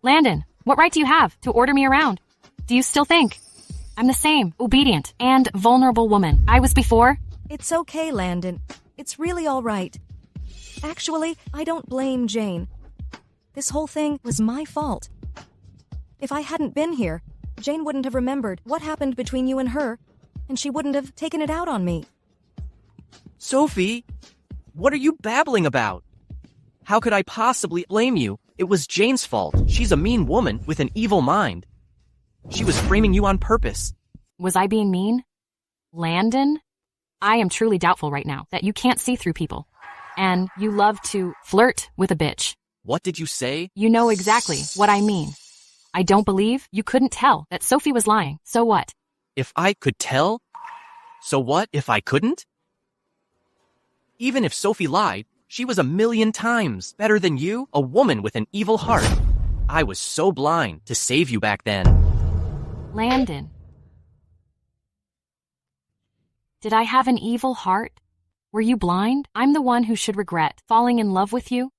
Landon, what right do you have to order me around? Do you still think I'm the same obedient and vulnerable woman I was before? It's okay, Landon. It's really all right. Actually, I don't blame Jane. This whole thing was my fault. If I hadn't been here, Jane wouldn't have remembered what happened between you and her, and she wouldn't have taken it out on me. Sophie, what are you babbling about? How could I possibly blame you? It was Jane's fault. She's a mean woman with an evil mind. She was framing you on purpose. Was I being mean? Landon? I am truly doubtful right now that you can't see through people. And you love to flirt with a bitch. What did you say? You know exactly what I mean. I don't believe you couldn't tell that Sophie was lying. So what? If I could tell? So what if I couldn't? Even if Sophie lied, she was 1,000,000 times better than you, a woman with an evil heart. I was so blind to save you back then. Landon. Did I have an evil heart? Were you blind? I'm the one who should regret falling in love with you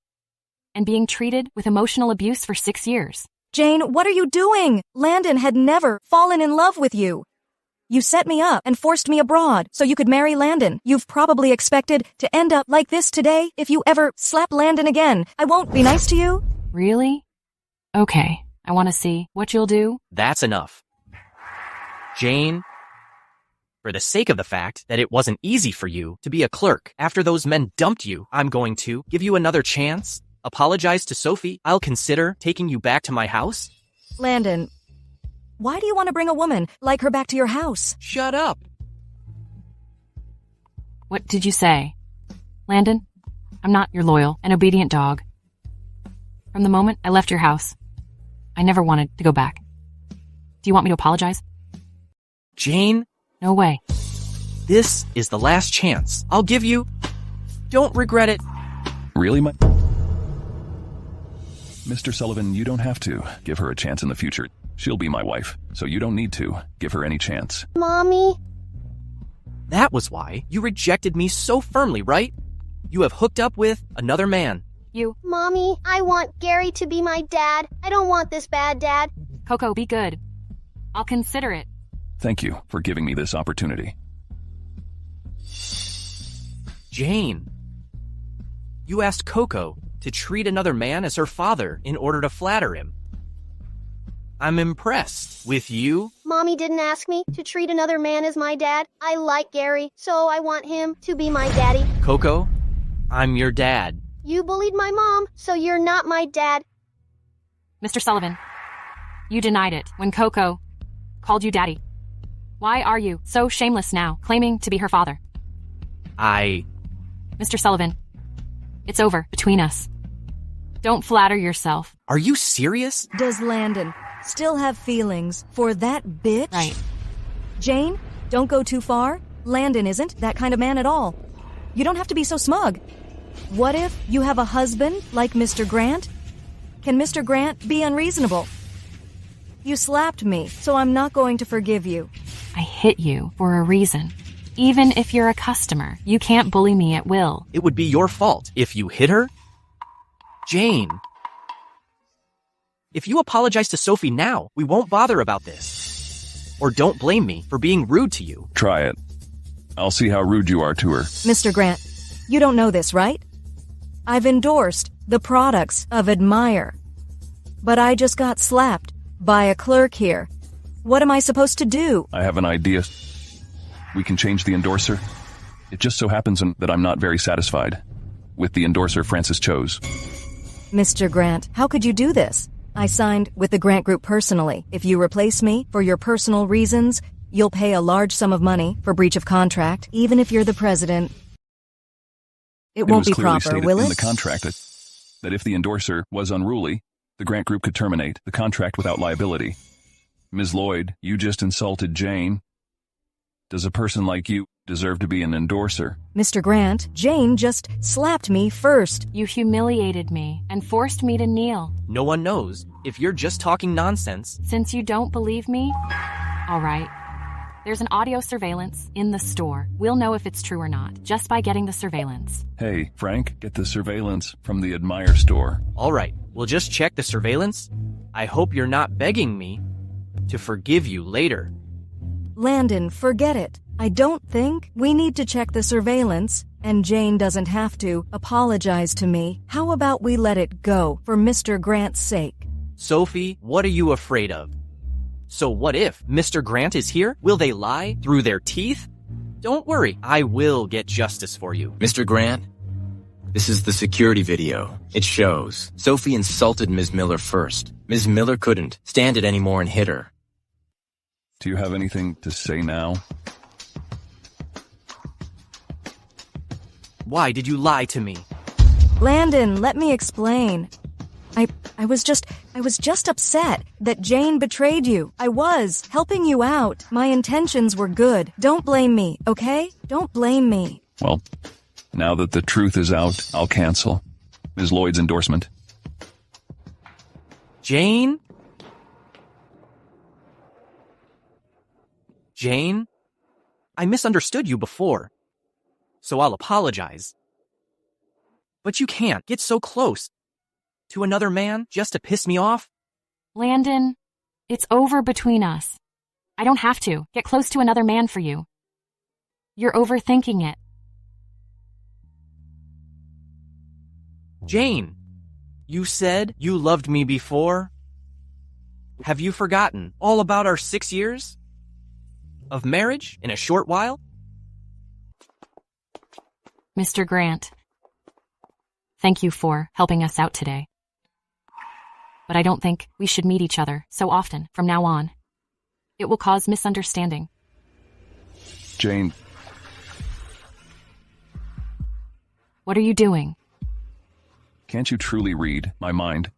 and being treated with emotional abuse for 6 years. Jane, what are you doing? Landon had never fallen in love with you. You set me up and forced me abroad so you could marry Landon. You've probably expected to end up like this today if you ever slap Landon again. I won't be nice to you. Really? Okay, I want to see what you'll do. That's enough. Jane, for the sake of the fact that it wasn't easy for you to be a clerk after those men dumped you, I'm going to give you another chance. Apologize to Sophie. I'll consider taking you back to my house. Landon, why do you want to bring a woman like her back to your house? Shut up. What did you say? Landon, I'm not your loyal and obedient dog. From the moment I left your house, I never wanted to go back. Do you want me to apologize? Jane? No way. This is the last chance I'll give you. Don't regret it. Really, Mr. Sullivan, you don't have to give her a chance in the future. She'll be my wife, so you don't need to give her any chance. Mommy? That was why you rejected me so firmly, right? You have hooked up with another man. Mommy, I want Gary to be my dad. I don't want this bad dad. Coco, be good. I'll consider it. Thank you for giving me this opportunity. Jane, you asked Coco to treat another man as her father in order to flatter him. I'm impressed with you. Mommy didn't ask me to treat another man as my dad. I like Gary, so I want him to be my daddy. Coco, I'm your dad. You bullied my mom, so you're not my dad. Mr. Sullivan, you denied it when Coco called you daddy. Why are you so shameless now, claiming to be her father? Mr. Sullivan, it's over between us. Don't flatter yourself. Are you serious? Does Landon still have feelings for that bitch? Right. Jane, don't go too far. Landon isn't that kind of man at all. You don't have to be so smug. What if you have a husband like Mr. Grant? Can Mr. Grant be unreasonable? You slapped me, so I'm not going to forgive you. I hit you for a reason. Even if you're a customer, you can't bully me at will. It would be your fault if you hit her. Jane, if you apologize to Sophie now, we won't bother about this. Or don't blame me for being rude to you. Try it. I'll see how rude you are to her. Mr. Grant, you don't know this, right? I've endorsed the products of Admire. But I just got slapped by a clerk here. What am I supposed to do? I have an idea. We can change the endorser. It just so happens that I'm not very satisfied with the endorser Francis chose. Mr. Grant, how could you do this? I signed with the Grant Group personally. If you replace me for your personal reasons, you'll pay a large sum of money for breach of contract, even if you're the president. It won't be proper, will it? In the contract that if the endorser was unruly, the Grant Group could terminate the contract without liability. Ms. Lloyd, you just insulted Jane. Does a person like you deserve to be an endorser. Mr. Grant, Jane just slapped me first. You humiliated me and forced me to kneel. No one knows if you're just talking nonsense. Since you don't believe me, all right. There's an audio surveillance in the store. We'll know if it's true or not, just by getting the surveillance. Hey, Frank, get the surveillance from the Admire store. All right, we'll just check the surveillance. I hope you're not begging me to forgive you later. Landon, forget it. I don't think we need to check the surveillance, and Jane doesn't have to apologize to me. How about we let it go for Mr. Grant's sake? Sophie, what are you afraid of? So what if Mr. Grant is here? Will they lie through their teeth? Don't worry, I will get justice for you. Mr. Grant, this is the security video. It shows Sophie insulted Ms. Miller first. Ms. Miller couldn't stand it anymore and hit her. Do you have anything to say now? Why did you lie to me? Landon, let me explain. I was just upset that Jane betrayed you. I was helping you out. My intentions were good. Don't blame me, okay? Don't blame me. Well, now that the truth is out, I'll cancel Ms. Lloyd's endorsement. Jane? Jane? I misunderstood you before, so I'll apologize. But you can't get so close to another man just to piss me off. Landon, it's over between us. I don't have to get close to another man for you. You're overthinking it. Jane, you said you loved me before. Have you forgotten all about our 6 years of marriage in a short while? Mr. Grant, thank you for helping us out today. But I don't think we should meet each other so often from now on. It will cause misunderstanding. Jane. What are you doing? Can't you truly read my mind?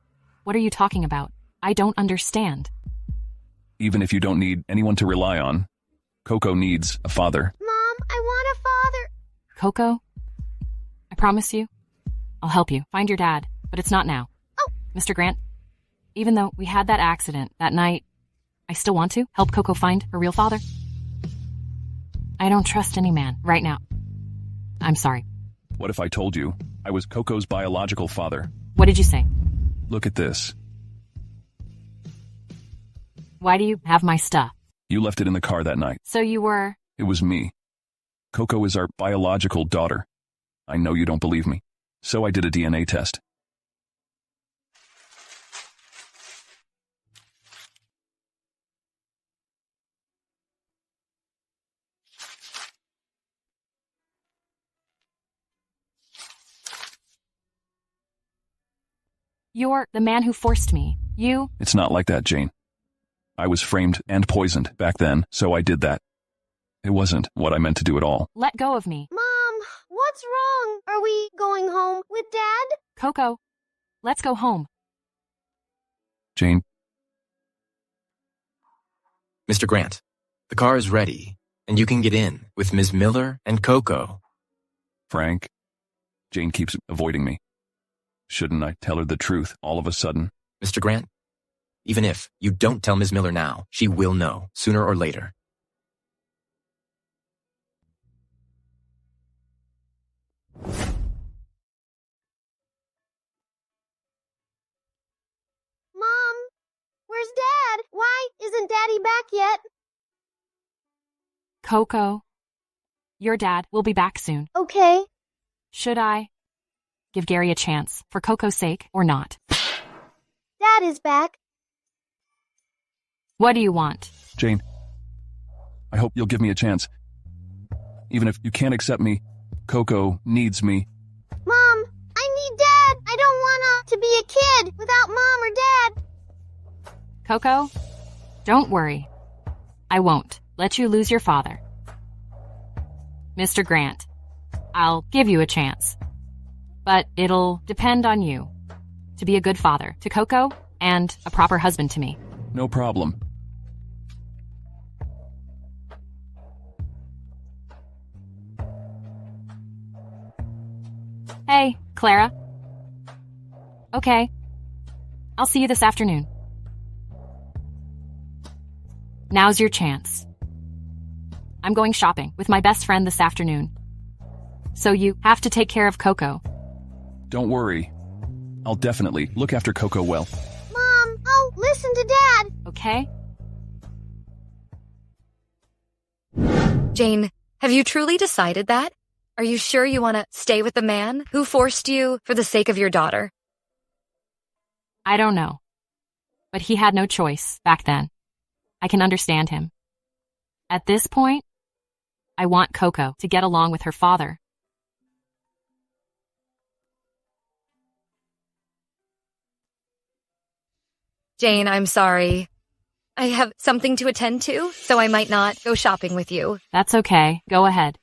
What are you talking about? I don't understand. Even if you don't need anyone to rely on, Coco needs a father. Mom, I want a father. Coco, I promise you, I'll help you find your dad, but it's not now. Oh. Mr. Grant, even though we had that accident that night, I still want to help Coco find her real father. I don't trust any man right now. I'm sorry. What if I told you I was Coco's biological father? What did you say? Look at this. Why do you have my stuff? You left it in the car that night. So you were... It was me. Coco is our biological daughter. I know you don't believe me, so I did a DNA test. You're the man who forced me. You... It's not like that, Jane. I was framed and poisoned back then, so I did that. It wasn't what I meant to do at all. Let go of me. Mom, what's wrong? Are we going home with Dad? Coco, let's go home. Jane. Mr. Grant, the car is ready, and you can get in with Ms. Miller and Coco. Frank, Jane keeps avoiding me. Shouldn't I tell her the truth all of a sudden? Mr. Grant, even if you don't tell Ms. Miller now, she will know, sooner or later. Mom, where's Dad? Why isn't Daddy back yet? Coco, your dad will be back soon. Okay. Should I give Gary a chance for Coco's sake or not? Dad is back. What do you want? Jane, I hope you'll give me a chance. Even if you can't accept me, Coco needs me. Mom, I need Dad. I don't want to be a kid without Mom or Dad. Coco, don't worry. I won't let you lose your father. Mr. Grant, I'll give you a chance. But it'll depend on you to be a good father to Coco and a proper husband to me. No problem. Hey, Clara. Okay. I'll see you this afternoon. Now's your chance. I'm going shopping with my best friend this afternoon. So you have to take care of Coco. Don't worry. I'll definitely look after Coco well. Mom, I'll listen to Dad. Okay? Jane, have you truly decided that? Are you sure you want to stay with the man who forced you for the sake of your daughter? I don't know. But he had no choice back then. I can understand him. At this point, I want Coco to get along with her father. Jane, I'm sorry. I have something to attend to, so I might not go shopping with you. That's okay. Go ahead.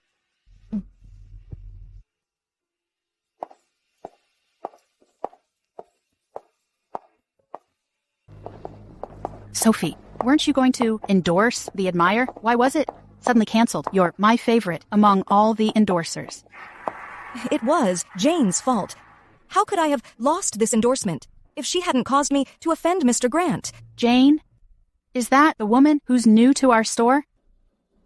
Sophie, weren't you going to endorse the Admire? Why was it suddenly canceled? You're my favorite among all the endorsers. It was Jane's fault. How could I have lost this endorsement if she hadn't caused me to offend Mr. Grant? Jane? Is that the woman who's new to our store?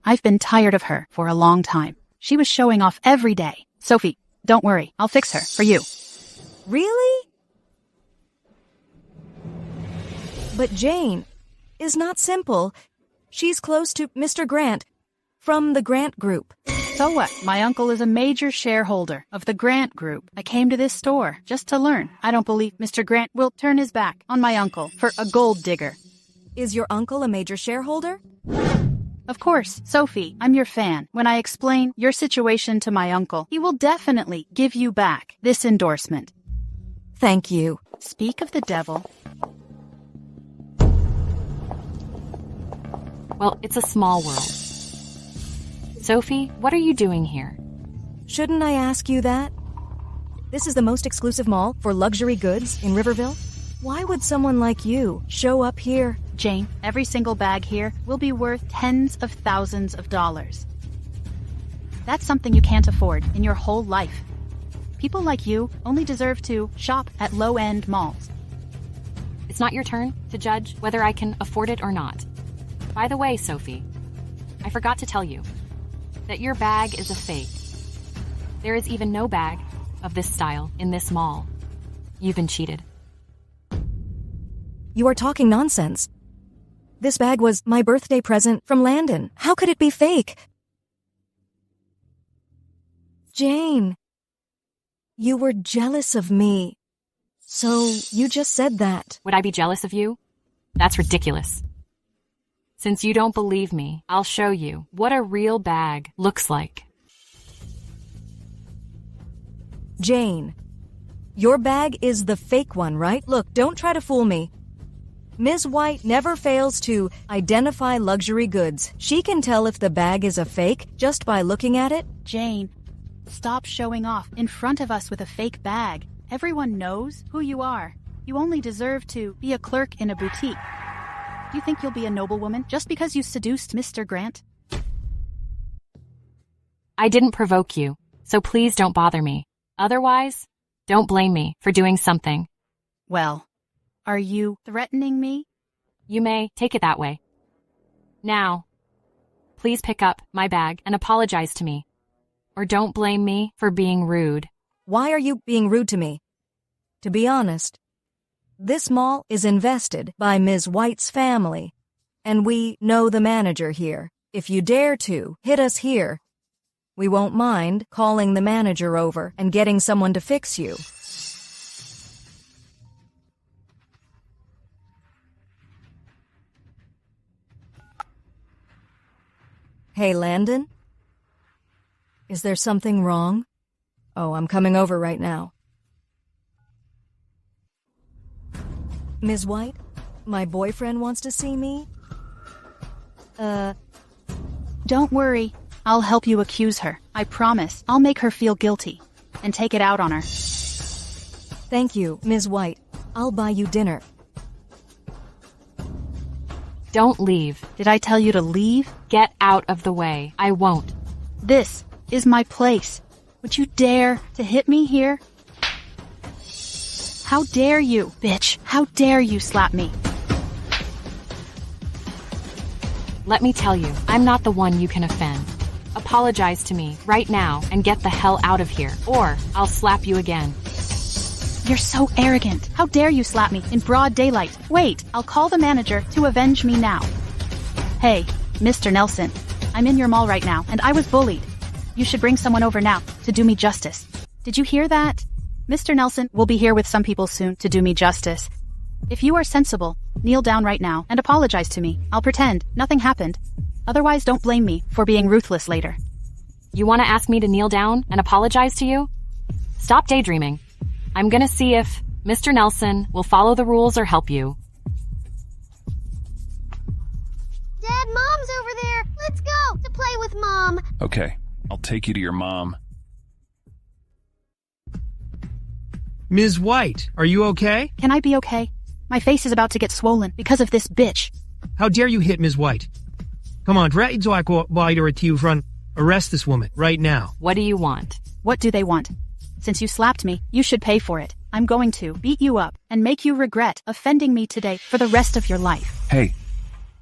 I've been tired of her for a long time. She was showing off every day. Sophie, don't worry. I'll fix her for you. Really? But Jane is not simple. She's close to Mr. Grant from the Grant Group. So what? My uncle is a major shareholder of the Grant Group. I came to this store just to learn. I don't believe Mr. Grant will turn his back on my uncle for a gold digger. Is your uncle a major shareholder? Of course, Sophie, I'm your fan. When I explain your situation to my uncle, he will definitely give you back this endorsement. Thank you. Speak of the devil. Well, it's a small world. Sophie, what are you doing here? Shouldn't I ask you that? This is the most exclusive mall for luxury goods in Riverville. Why would someone like you show up here? Jane, every single bag here will be worth tens of thousands of dollars. That's something you can't afford in your whole life. People like you only deserve to shop at low-end malls. It's not your turn to judge whether I can afford it or not. By the way, Sophie, I forgot to tell you that your bag is a fake. There is even no bag of this style in this mall. You've been cheated. You are talking nonsense. This bag was my birthday present from Landon. How could it be fake? Jane, you were jealous of me. So you just said that. Would I be jealous of you? That's ridiculous. Since you don't believe me, I'll show you what a real bag looks like. Jane, your bag is the fake one, right? Look, don't try to fool me. Ms. White never fails to identify luxury goods. She can tell if the bag is a fake just by looking at it. Jane, stop showing off in front of us with a fake bag. Everyone knows who you are. You only deserve to be a clerk in a boutique. Do you think you'll be a noblewoman just because you seduced Mr. Grant? I didn't provoke you, so please don't bother me. Otherwise, don't blame me for doing something. Well, are you threatening me? You may take it that way. Now, please pick up my bag and apologize to me. Or don't blame me for being rude. Why are you being rude to me? To be honest, this mall is invested by Ms. White's family, and we know the manager here. If you dare to hit us here, we won't mind calling the manager over and getting someone to fix you. Hey, Landon? Is there something wrong? Oh, I'm coming over right now. Ms. White, my boyfriend wants to see me. Don't worry. I'll help you accuse her. I promise. I'll make her feel guilty and take it out on her. Thank you, Ms. White. I'll buy you dinner. Don't leave. Did I tell you to leave? Get out of the way. I won't. This is my place. Would you dare to hit me here? How dare you, bitch? How dare you slap me? Let me tell you, I'm not the one you can offend. Apologize to me right now and get the hell out of here, or I'll slap you again. You're so arrogant. How dare you slap me in broad daylight? Wait, I'll call the manager to avenge me now. Hey, Mr. Nelson, I'm in your mall right now, and I was bullied. You should bring someone over now to do me justice. Did you hear that? Mr. Nelson will be here with some people soon to do me justice. If you are sensible, kneel down right now and apologize to me. I'll pretend nothing happened. Otherwise, don't blame me for being ruthless later. You want to ask me to kneel down and apologize to you? Stop daydreaming. I'm gonna see if Mr. Nelson will follow the rules or help you. Dad, Mom's over there. Let's go to play with Mom. Okay, I'll take you to your mom. Ms. White, are you okay? Can I be okay? My face is about to get swollen because of this bitch. How dare you hit Ms. White? Come on, arrest this woman right now. What do you want? What do they want? Since you slapped me, you should pay for it. I'm going to beat you up and make you regret offending me today for the rest of your life. Hey,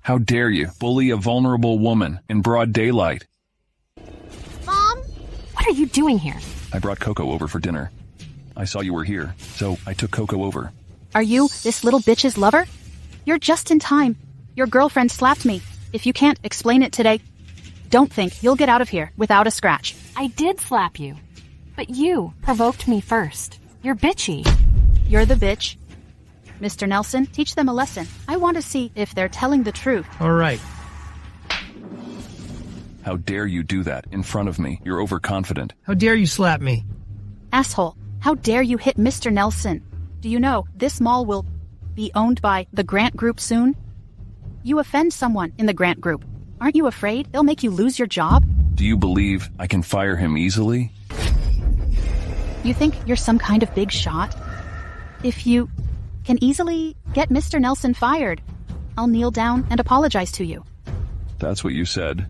how dare you bully a vulnerable woman in broad daylight? Mom? What are you doing here? I brought Coco over for dinner. I saw you were here, so I took Coco over. Are you this little bitch's lover? You're just in time. Your girlfriend slapped me. If you can't explain it today, don't think you'll get out of here without a scratch. I did slap you, but you provoked me first. You're bitchy. You're the bitch. Mr. Nelson, teach them a lesson. I want to see if they're telling the truth. All right. How dare you do that in front of me? You're overconfident. How dare you slap me? Asshole, how dare you hit Mr. Nelson? Do you know this mall will be owned by the Grant Group soon? You offend someone in the Grant Group. Aren't you afraid they'll make you lose your job? Do you believe I can fire him easily? You think you're some kind of big shot? If you can easily get Mr. Nelson fired, I'll kneel down and apologize to you. That's what you said.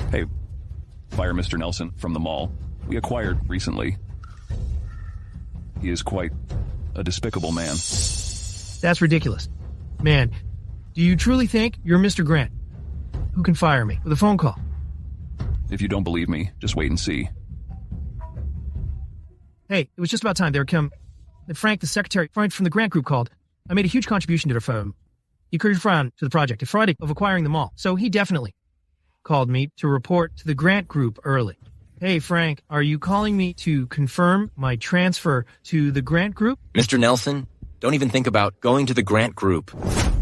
Hey, fire Mr. Nelson from the mall we acquired recently. He is quite a despicable man. That's ridiculous. Man, do you truly think you're Mr. Grant, who can fire me with a phone call? If you don't believe me, just wait and see. Hey, it was just about time. Frank, the secretary, Frank from the Grant Group called. I made a huge contribution to their firm. He encouraged Fran to the project, a Friday of acquiring the mall. So he definitely called me to report to the Grant Group early. Hey, Frank, are you calling me to confirm my transfer to the Grant Group? Mr. Nelson, don't even think about going to the Grant Group.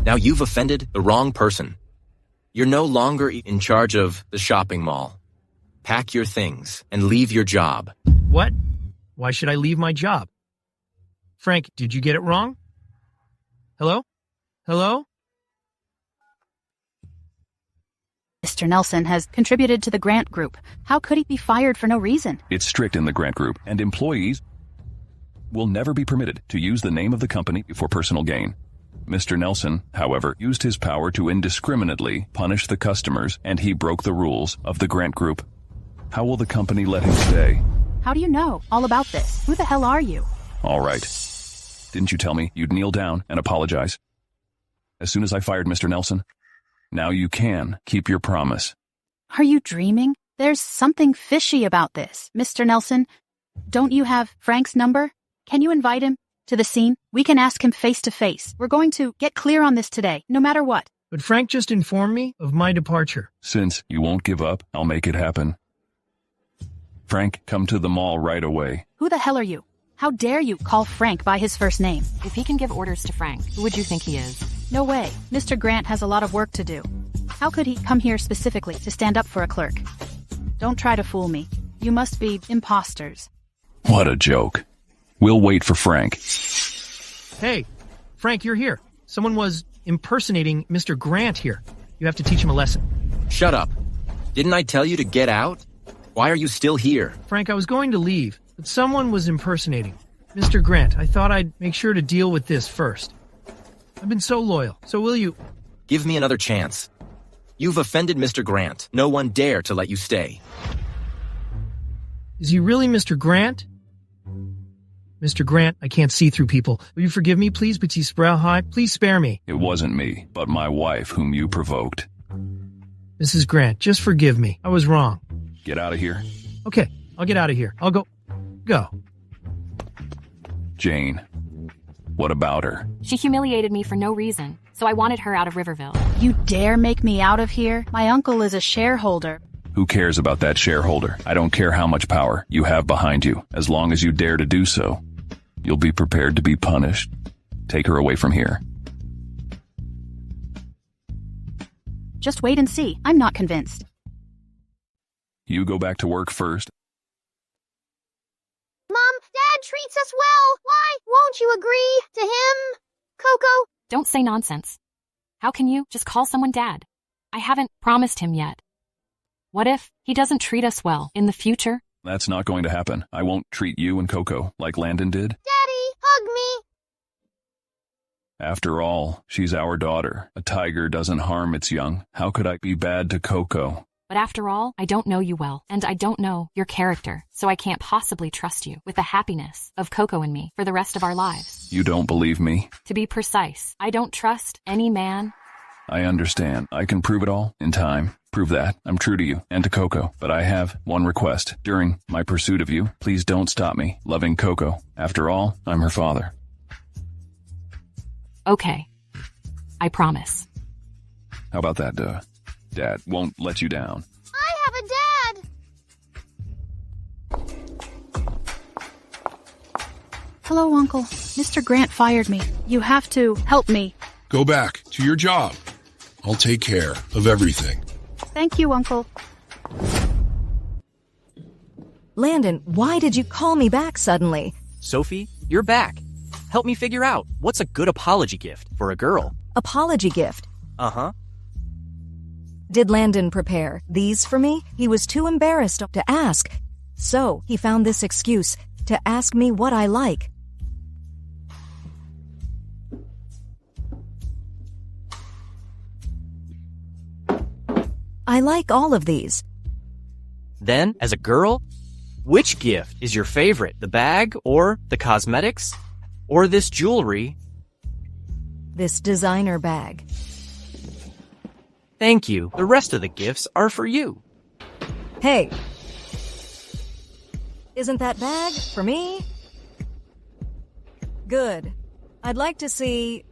Now you've offended the wrong person. You're no longer in charge of the shopping mall. Pack your things and leave your job. What? Why should I leave my job? Frank, did you get it wrong? Hello? Hello? Mr. Nelson has contributed to the Grant Group. How could he be fired for no reason? It's strict in the Grant Group, and employees will never be permitted to use the name of the company for personal gain. Mr. Nelson, however, used his power to indiscriminately punish the customers, and he broke the rules of the Grant Group. How will the company let him stay? How do you know all about this? Who the hell are you? All right. Didn't you tell me you'd kneel down and apologize? As soon as I fired Mr. Nelson, now you can keep your promise. Are you dreaming? There's something fishy about this. Mr. Nelson, don't you have Frank's number? Can you invite him to the scene? We can ask him face to face. We're going to get clear on this today, no matter what. But Frank just informed me of my departure. Since you won't give up, I'll make it happen. Frank, come to the mall right away. Who the hell are you? How dare you call Frank by his first name? If he can give orders to Frank, who would you think he is? No way. Mr. Grant has a lot of work to do. How could he come here specifically to stand up for a clerk? Don't try to fool me. You must be imposters. What a joke. We'll wait for Frank. Hey, Frank, you're here. Someone was impersonating Mr. Grant here. You have to teach him a lesson. Shut up. Didn't I tell you to get out? Why are you still here? Frank, I was going to leave, but someone was impersonating Mr. Grant. I thought I'd make sure to deal with this first. I've been so loyal. So will you... Give me another chance. You've offended Mr. Grant. No one dare to let you stay. Is he really Mr. Grant? Mr. Grant, I can't see through people. Will you forgive me, please, Petit Sprout High? Please spare me. It wasn't me, but my wife whom you provoked. Mrs. Grant, just forgive me. I was wrong. Get out of here. Okay, I'll get out of here. I'll go. Go. Jane, what about her? She humiliated me for no reason, so I wanted her out of Riverville. You dare make me out of here? My uncle is a shareholder. Who cares about that shareholder? I don't care how much power you have behind you, as long as you dare to do so. You'll be prepared to be punished. Take her away from here. Just wait and see. I'm not convinced. You go back to work first. Mom, Dad treats us well. Why won't you agree to him? Coco? Don't say nonsense. How can you just call someone Dad? I haven't promised him yet. What if he doesn't treat us well in the future? That's not going to happen. I won't treat you and Coco like Landon did. Daddy, hug me. After all, she's our daughter. A tiger doesn't harm its young. How could I be bad to Coco? But after all, I don't know you well, and I don't know your character, so I can't possibly trust you with the happiness of Coco and me for the rest of our lives. You don't believe me? To be precise, I don't trust any man. I understand. I can prove it all in time. Prove that I'm true to you and to Coco. But I have one request. During my pursuit of you, please don't stop me loving Coco. After all, I'm her father. Okay. I promise. How about that, Dad won't let you down. I have a dad. Hello, Uncle. Mr. Grant fired me. You have to help me. Go back to your job. I'll take care of everything. Thank you, Uncle. Landon, why did you call me back suddenly? Sophie, you're back. Help me figure out what's a good apology gift for a girl. Apology gift? Uh-huh. Did Landon prepare these for me? He was too embarrassed to ask. So he found this excuse to ask me what I like. I like all of these. Then, as a girl, which gift is your favorite? The bag or the cosmetics? Or this jewelry? This designer bag. Thank you. The rest of the gifts are for you. Hey. Isn't that bag for me? Good. I'd like to see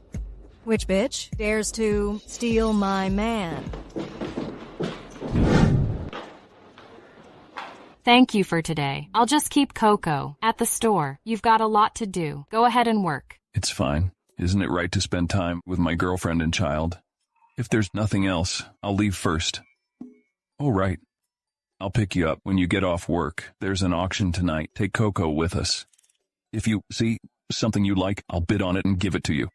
which bitch dares to steal my man. Thank you for today. I'll just keep Coco at the store. You've got a lot to do. Go ahead and work. It's fine. Isn't it right to spend time with my girlfriend and child? If there's nothing else, I'll leave first. Oh, right. I'll pick you up when you get off work. There's an auction tonight. Take Coco with us. If you see something you like, I'll bid on it and give it to you.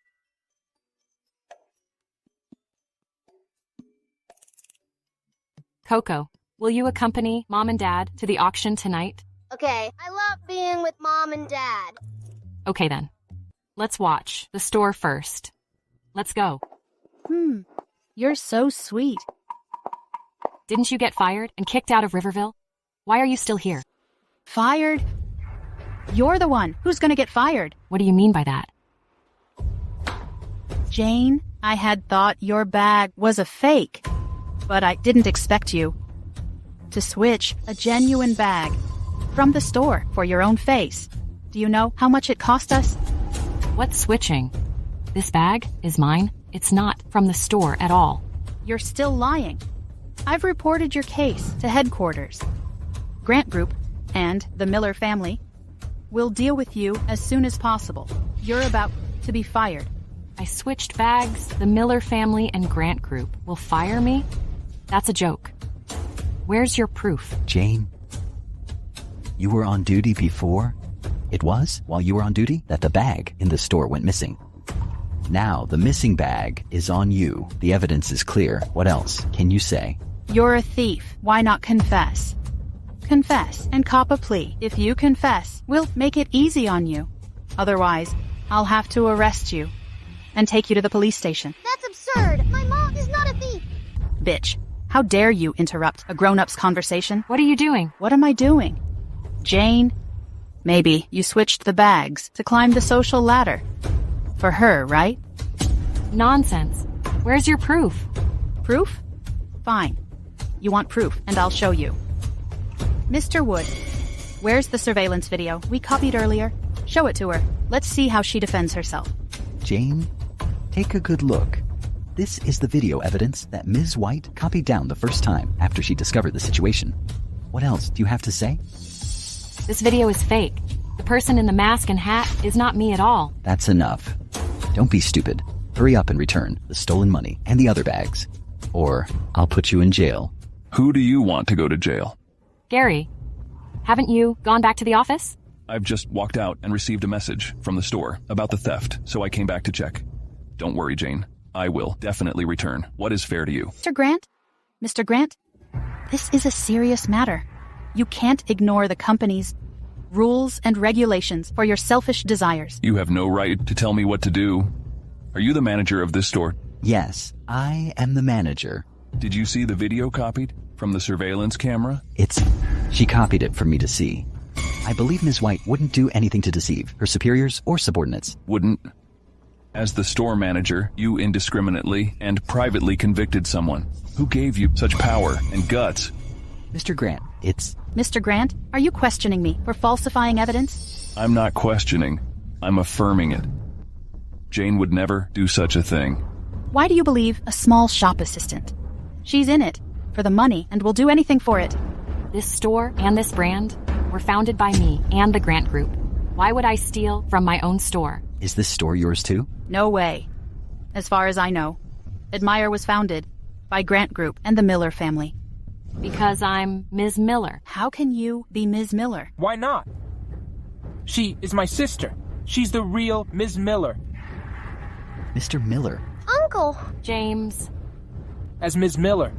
Coco, will you accompany Mom and Dad to the auction tonight? Okay, I love being with Mom and Dad. Okay then. Let's watch the store first. Let's go. You're so sweet. Didn't you get fired and kicked out of Riverville? Why are you still here? Fired? You're the one who's gonna get fired. What do you mean by that? Jane, I had thought your bag was a fake, but I didn't expect you to switch a genuine bag from the store for your own face. Do you know how much it cost us? What's switching? This bag is mine. It's not from the store at all. You're still lying. I've reported your case to headquarters. Grant Group and the Miller family will deal with you as soon as possible. You're about to be fired. I switched bags. The Miller family and Grant Group will fire me? That's a joke. Where's your proof? Jane, you were on duty before? It was while you were on duty that the bag in the store went missing. Now the missing bag is on you. The evidence is clear. What else can you say? You're a thief. Why not confess? Confess and cop a plea. If you confess, we'll make it easy on you. Otherwise, I'll have to arrest you and take you to the police station. That's absurd. My mom is not a thief. bitch. How dare you interrupt a grown-up's conversation? What are you doing? What am I doing? Jane, maybe you switched the bags to climb the social ladder. For her, right? Nonsense. Where's your proof? Proof? Fine. You want proof, and I'll show you. Mr. Wood, where's the surveillance video we copied earlier? Show it to her. Let's see how she defends herself. Jane, take a good look. This is the video evidence that Ms. White copied down the first time after she discovered the situation. What else do you have to say? This video is fake. The person in the mask and hat is not me at all. That's enough. Don't be stupid. Hurry up and return the stolen money and the other bags. Or I'll put you in jail. Who do you want to go to jail? Gary, haven't you gone back to the office? I've just walked out and received a message from the store about the theft, so I came back to check. Don't worry, Jane. I will definitely return. What is fair to you? Mr. Grant? Mr. Grant? This is a serious matter. You can't ignore the company's rules and regulations for your selfish desires. You have no right to tell me what to do. Are you the manager of this store? Yes, I am the manager. Did you see the video copied from the surveillance camera? She copied it for me to see. I believe Ms. White wouldn't do anything to deceive her superiors or subordinates. Wouldn't? As the store manager, you indiscriminately and privately convicted someone. Who gave you such power and guts? Mr. Grant, Mr. Grant, are you questioning me for falsifying evidence? I'm not questioning. I'm affirming it. Jane would never do such a thing. Why do you believe a small shop assistant? She's in it for the money and will do anything for it. This store and this brand were founded by me and the Grant Group. Why would I steal from my own store? Is this store yours too? No way. As far as I know, Admire was founded by Grant Group and the Miller family. Because I'm Ms. Miller. How can you be Ms. Miller? Why not? She is my sister. She's the real Ms. Miller. Mr. Miller. Uncle! James. As Ms. Miller,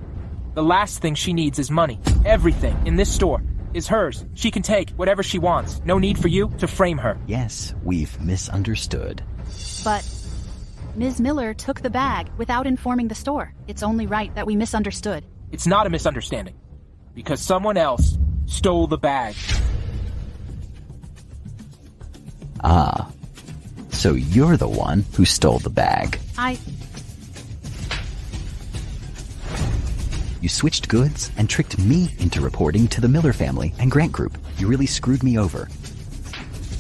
the last thing she needs is money. Everything in this store is hers. She can take whatever she wants. No need for you to frame her. Yes, we've misunderstood. But Ms. Miller took the bag without informing the store. It's only right that we misunderstood. It's not a misunderstanding. Because someone else stole the bag. Ah. So you're the one who stole the bag. You switched goods and tricked me into reporting to the Miller family and Grant Group. You really screwed me over.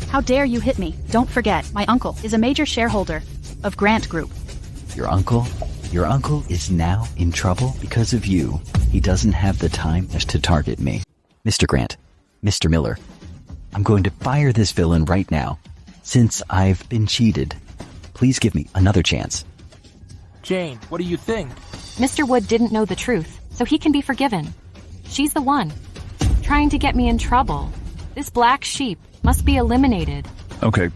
How dare you hit me? Don't forget, my uncle is a major shareholder of Grant Group. Your uncle? Your uncle is now in trouble because of you. He doesn't have the time to target me. Mr. Grant, Mr. Miller, I'm going to fire this villain right now. Since I've been cheated, please give me another chance. Jane, what do you think? Mr. Wood didn't know the truth, so he can be forgiven. She's the one trying to get me in trouble. This black sheep must be eliminated. Okay.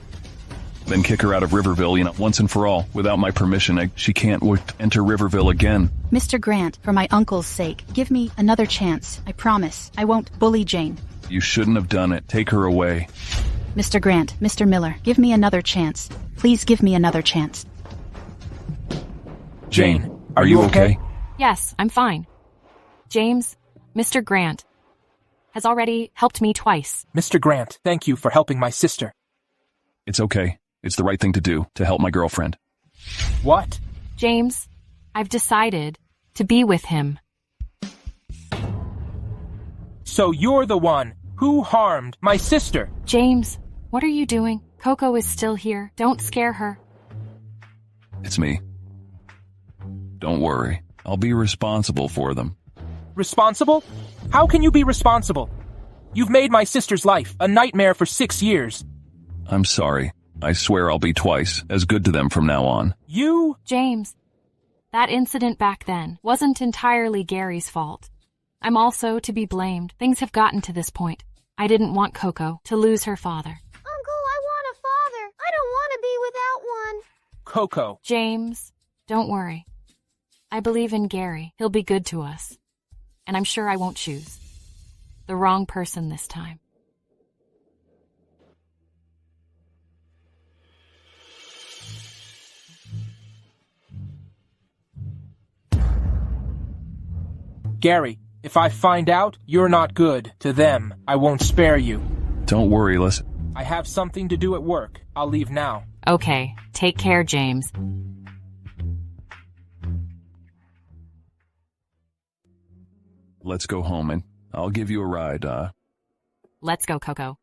Then kick her out of Riverville, once and for all. Without my permission, she can't enter Riverville again. Mr. Grant, for my uncle's sake, give me another chance. I promise. I won't bully Jane. You shouldn't have done it. Take her away. Mr. Grant, Mr. Miller, give me another chance. Please give me another chance. Jane, are you okay? Yes, I'm fine. James, Mr. Grant has already helped me twice. Mr. Grant, thank you for helping my sister. It's okay. It's the right thing to do to help my girlfriend. What? James, I've decided to be with him. So you're the one who harmed my sister. James, what are you doing? Coco is still here. Don't scare her. It's me. Don't worry. I'll be responsible for them. Responsible? How can you be responsible? You've made my sister's life a nightmare for 6 years. I'm sorry. I swear I'll be twice as good to them from now on. You? James, that incident back then wasn't entirely Gary's fault. I'm also to be blamed. Things have gotten to this point. I didn't want Coco to lose her father. Uncle, I want a father. I don't want to be without one. Coco. James, don't worry. I believe in Gary. He'll be good to us. And I'm sure I won't choose the wrong person this time. Gary, if I find out you're not good to them, I won't spare you. Don't worry, listen. I have something to do at work. I'll leave now. Okay, take care, James. Let's go home and I'll give you a ride, Let's go, Coco.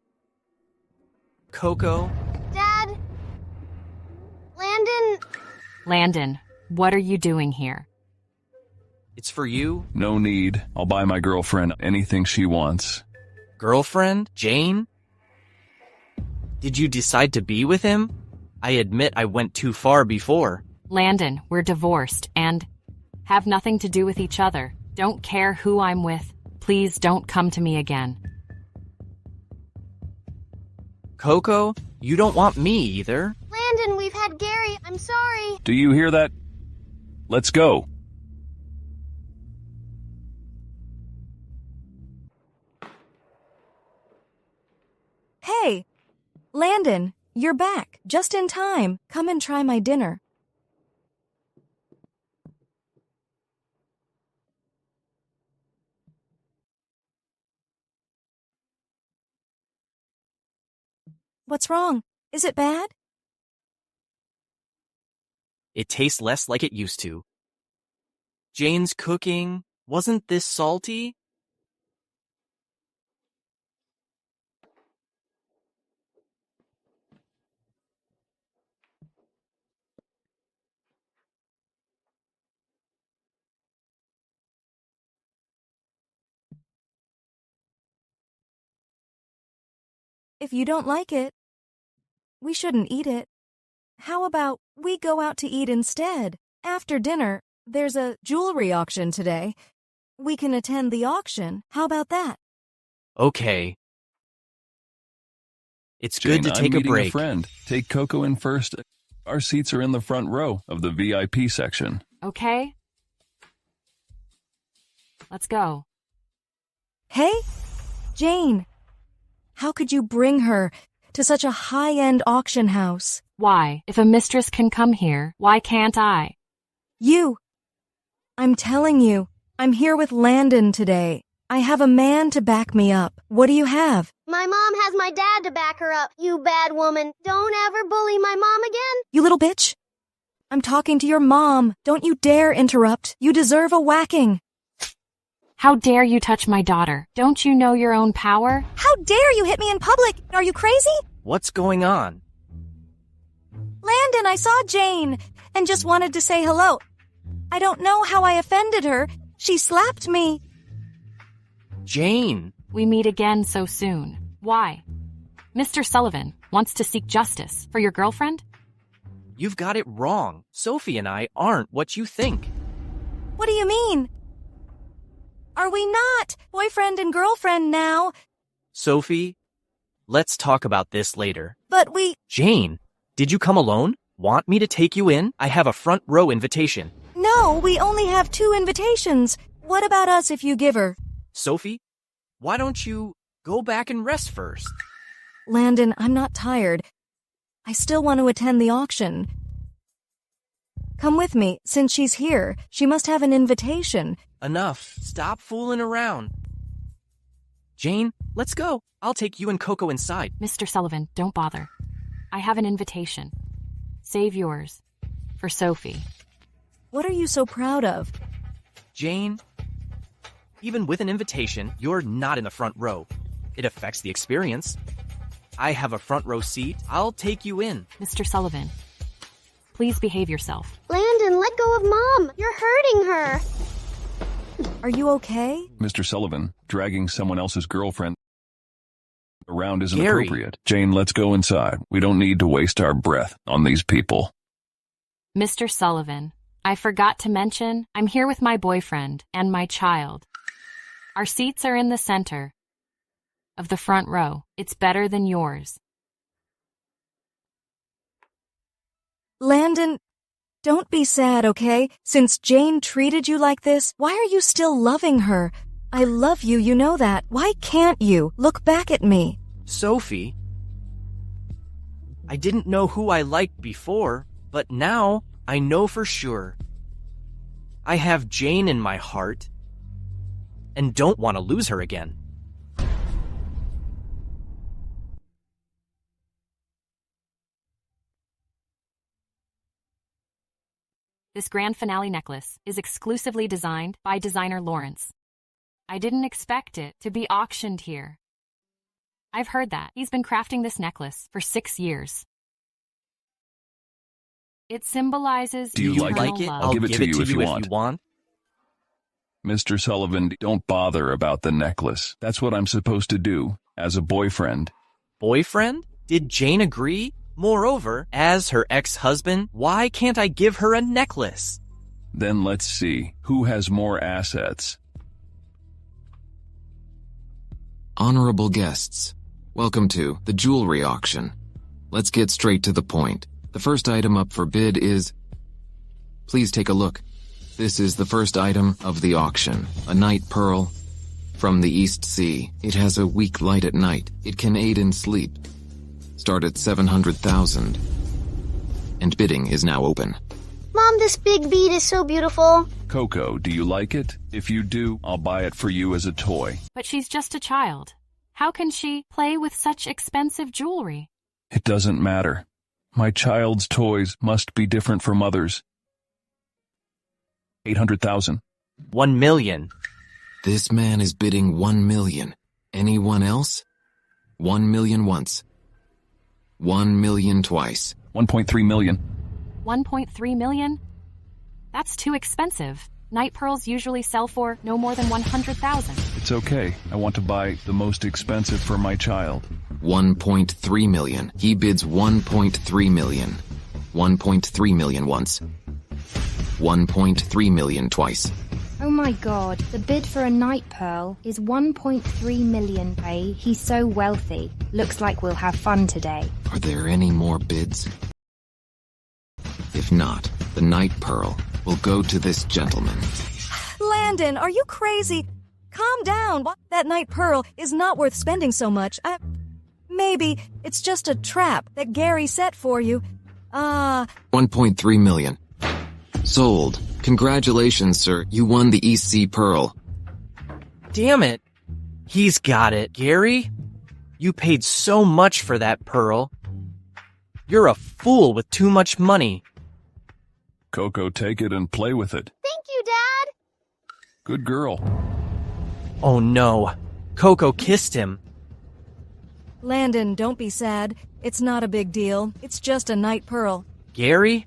Coco? Dad? Landon? Landon, what are you doing here? It's for you? No need. I'll buy my girlfriend anything she wants. Girlfriend? Jane? Did you decide to be with him? I admit I went too far before. Landon, we're divorced and have nothing to do with each other. Don't care who I'm with. Please don't come to me again. Coco, you don't want me either. Landon, we've had Gary. I'm sorry. Do you hear that? Let's go. Hey, Landon, you're back. Just in time. Come and try my dinner. What's wrong? Is it bad? It tastes less like it used to. Jane's cooking, wasn't this salty? If you don't like it, we shouldn't eat it. How about we go out to eat instead? After dinner, there's a jewelry auction today. We can attend the auction. How about that? Okay. It's Jane, good to take I'm a break. A friend. Take Coco in first. Our seats are in the front row of the VIP section. Okay? Let's go. Hey, Jane. How could you bring her to such a high-end auction house? Why? If a mistress can come here, why can't I? You. I'm telling you, I'm here with Landon today. I have a man to back me up. What do you have? My mom has my dad to back her up. You bad woman. Don't ever bully my mom again. You little bitch. I'm talking to your mom. Don't you dare interrupt. You deserve a whacking. How dare you touch my daughter? Don't you know your own power? How dare you hit me in public? Are you crazy? What's going on? Landon, I saw Jane and just wanted to say hello. I don't know how I offended her. She slapped me. Jane. We meet again so soon. Why? Mr. Sullivan wants to seek justice for your girlfriend? You've got it wrong. Sophie and I aren't what you think. What do you mean? Are we not boyfriend and girlfriend now? Sophie, let's talk about this later. But we... Jane, did you come alone? Want me to take you in? I have a front row invitation. No, we only have 2 invitations. What about us if you give her? Sophie, why don't you go back and rest first? Landon, I'm not tired. I still want to attend the auction. Come with me. Since she's here, she must have an invitation. Enough. Stop fooling around. Jane, let's go. I'll take you and Coco inside. Mr. Sullivan, don't bother. I have an invitation. Save yours. For Sophie. What are you so proud of? Jane, even with an invitation, you're not in the front row. It affects the experience. I have a front row seat. I'll take you in. Mr. Sullivan, please behave yourself. Landon, let go of Mom. You're hurting her. Are you okay? Mr. Sullivan, dragging someone else's girlfriend around isn't Gary. appropriate. Jane, let's go inside. We don't need to waste our breath on these people. Mr. Sullivan, I forgot to mention I'm here with my boyfriend and my child. Our seats are in the center of the front row. It's better than yours. Landon, don't be sad, okay? Since Jane treated you like this, why are you still loving her? I love you, you know that. Why can't you? Look back at me. Sophie, I didn't know who I liked before, but now I know for sure. I have Jane in my heart. and don't want to lose her again. This grand finale necklace is exclusively designed by designer Lawrence. I didn't expect it to be auctioned here. I've heard that he's been crafting this necklace for 6 years. It symbolizes Do you like eternal it? love. I'll give it to you if you want. Mr. Sullivan, don't bother about the necklace. That's what I'm supposed to do as a boyfriend. Boyfriend? Did Jane agree? Moreover, as her ex-husband, why can't I give her a necklace? Then let's see, who has more assets? Honorable guests, welcome to the jewelry auction. Let's get straight to the point. The first item up for bid is... Please take a look. This is the first item of the auction, a night pearl from the East Sea. It has a weak light at night. It can aid in sleep. Start at 700,000. And bidding is now open. Mom, this big bead is so beautiful. Coco, do you like it? If you do, I'll buy it for you as a toy. But she's just a child. How can she play with such expensive jewelry? It doesn't matter. My child's toys must be different from others. 800,000. 1 million. This man is bidding 1 million. Anyone else? 1 million once. 1 million twice. 1.3 million. 1.3 million? That's too expensive. Night pearls usually sell for no more than 100,000. It's okay. I want to buy the most expensive for my child. 1.3 million. He bids 1.3 million. 1.3 million once. 1.3 million twice. Oh my god, the bid for a night pearl is 1.3 million. Hey, he's so wealthy. Looks like we'll have fun today. Are there any more bids? If not, the night pearl will go to this gentleman. Landon, are you crazy? Calm down. That night pearl is not worth spending so much. Maybe it's just a trap that Gary set for you. 1.3 million. Sold. Congratulations, sir. You won the East Sea Pearl. Damn it. He's got it. Gary, you paid so much for that pearl. You're a fool with too much money. Coco, take it and play with it. Thank you, Dad. Good girl. Oh no. Coco kissed him. Landon, don't be sad. It's not a big deal. It's just a night pearl. Gary,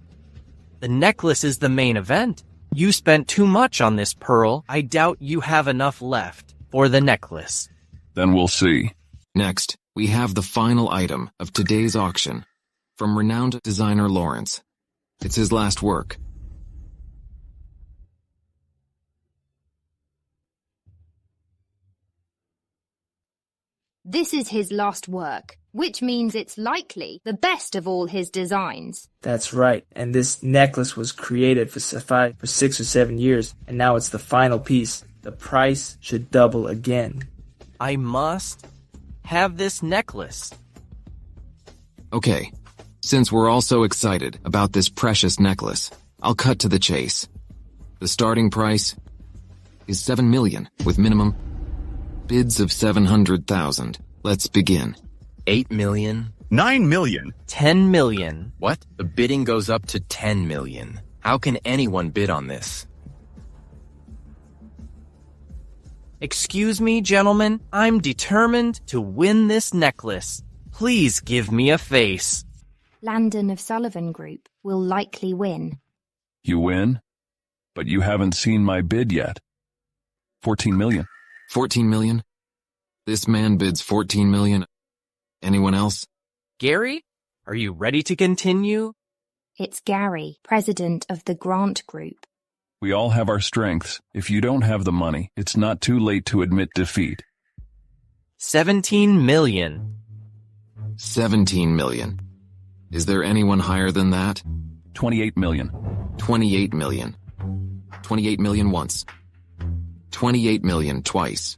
the necklace is the main event. You spent too much on this pearl. I doubt you have enough left for the necklace. Then we'll see. Next, we have the final item of today's auction from renowned designer Lawrence. It's his last work. This is his last work, which means it's likely the best of all his designs. That's right, and this necklace was created for Sophie for 6 or 7 years, and now it's the final piece. The price should double again. I must have this necklace. Okay, since we're all so excited about this precious necklace, I'll cut to the chase. The starting price is 7 million, with minimum bids of 700,000. Let's begin. 8 million? 9 million. 10 million. What? The bidding goes up to 10 million. How can anyone bid on this? Excuse me, gentlemen. I'm determined to win this necklace. Please give me a face. Landon of Sullivan Group will likely win. You win? But you haven't seen my bid yet. 14 million. 14 million? This man bids 14 million. Anyone else? Gary, are you ready to continue? It's Gary, president of the Grant Group. We all have our strengths. If you don't have the money, it's not too late to admit defeat. 17 million. 17 million. Is there anyone higher than that? 28 million. 28 million. 28 million once. 28 million twice.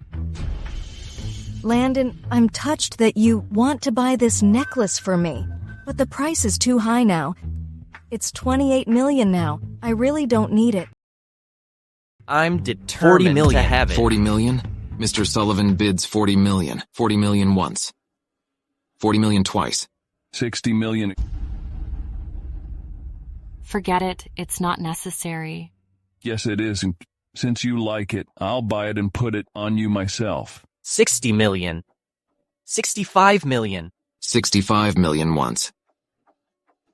Landon, I'm touched that you want to buy this necklace for me, but the price is too high now. It's 28 million now. I really don't need it. I'm determined to have it. 40 million? Mr. Sullivan bids 40 million. 40 million once. 40 million twice. 60 million. Forget it. It's not necessary. Yes, it is. And since you like it, I'll buy it and put it on you myself. 60 million. 65 million. 65 million once.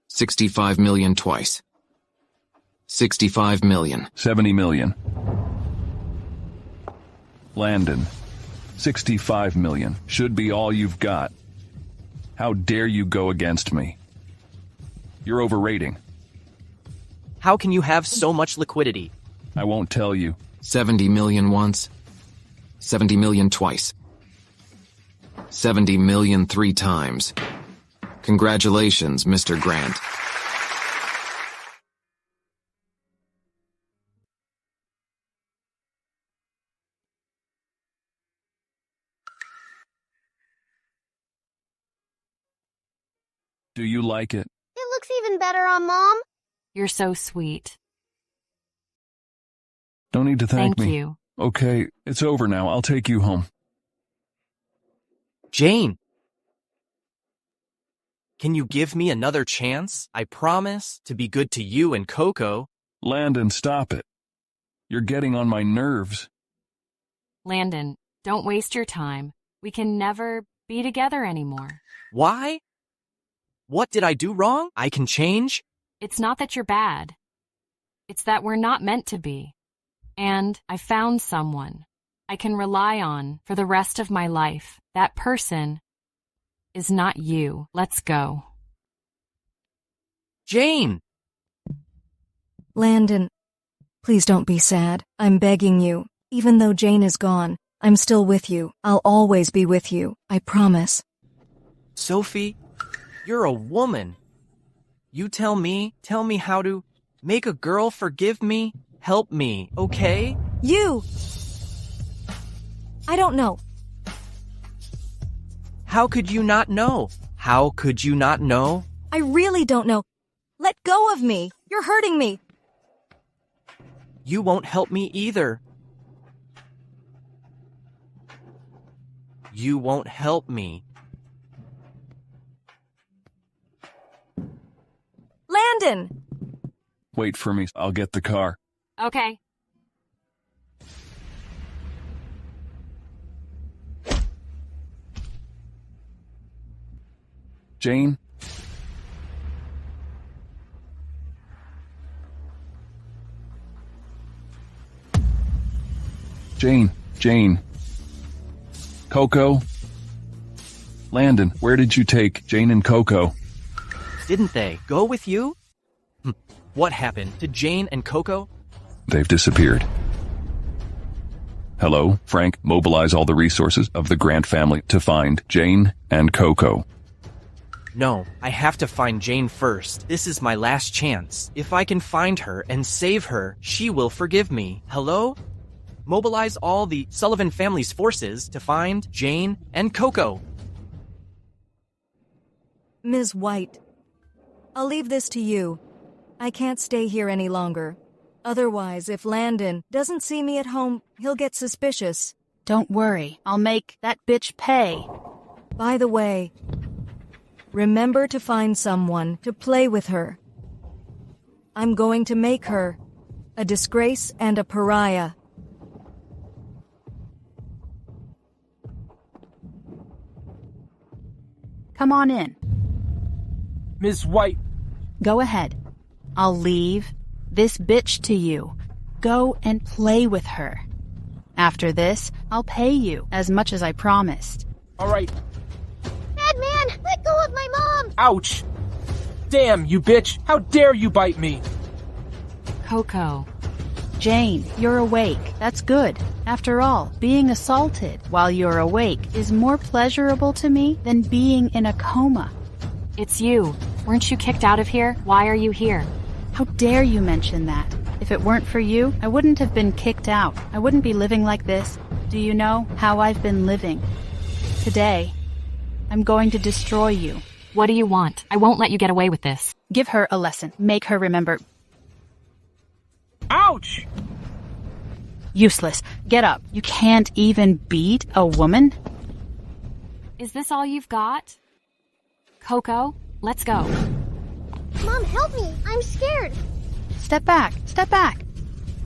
65 million twice. 65 million. 70 million. Landon. 65 million. Should be all you've got. How dare you go against me? You're overrating. How can you have so much liquidity? I won't tell you. 70 million once. 70 million twice. 70 million 3 times. Congratulations, Mr. Grant. Do you like it? It looks even better on Mom. You're so sweet. Don't need to thank me. Thank you. Okay, it's over now. I'll take you home. Jane! Can you give me another chance? I promise to be good to you and Coco. Landon, stop it. You're getting on my nerves. Landon, don't waste your time. We can never be together anymore. Why? What did I do wrong? I can change? It's not that you're bad. It's that we're not meant to be. And I found someone I can rely on for the rest of my life. That person is not you. Let's go. Jane! Landon, please don't be sad. I'm begging you. Even though Jane is gone, I'm still with you. I'll always be with you. I promise. Sophie, you're a woman. You tell me how to make a girl forgive me, help me, okay? You! I don't know. How could you not know? How could you not know? I really don't know. Let go of me. You're hurting me. You won't help me either. You won't help me. Landon! Wait for me. I'll get the car. Okay. Jane? Jane. Coco? Landon, where did you take Jane and Coco? Didn't they go with you? What happened to Jane and Coco? They've disappeared. Hello, Frank, mobilize all the resources of the Grant family to find Jane and Coco. No, I have to find Jane first. This is my last chance. If I can find her and save her, she will forgive me. Hello? Mobilize all the Sullivan family's forces to find Jane and Coco. Ms. White, I'll leave this to you. I can't stay here any longer. Otherwise, if Landon doesn't see me at home, he'll get suspicious. Don't worry. I'll make that bitch pay. By the way, remember to find someone to play with her. I'm going to make her a disgrace and a pariah. Come on in. Ms. White. Go ahead. I'll leave this bitch to you. Go and play with her. After this, I'll pay you as much as I promised. All right. Bad man, let go of my mom! Ouch! Damn, you bitch! How dare you bite me? Coco. Jane, you're awake. That's good. After all, being assaulted while you're awake is more pleasurable to me than being in a coma. It's you. Weren't you kicked out of here? Why are you here? How dare you mention that? If it weren't for you, I wouldn't have been kicked out. I wouldn't be living like this. Do you know how I've been living? Today, I'm going to destroy you. What do you want? I won't let you get away with this. Give her a lesson. Make her remember. Ouch! Useless. Get up. You can't even beat a woman? Is this all you've got? Coco, let's go. Mom, help me. I'm scared. Step back. Step back.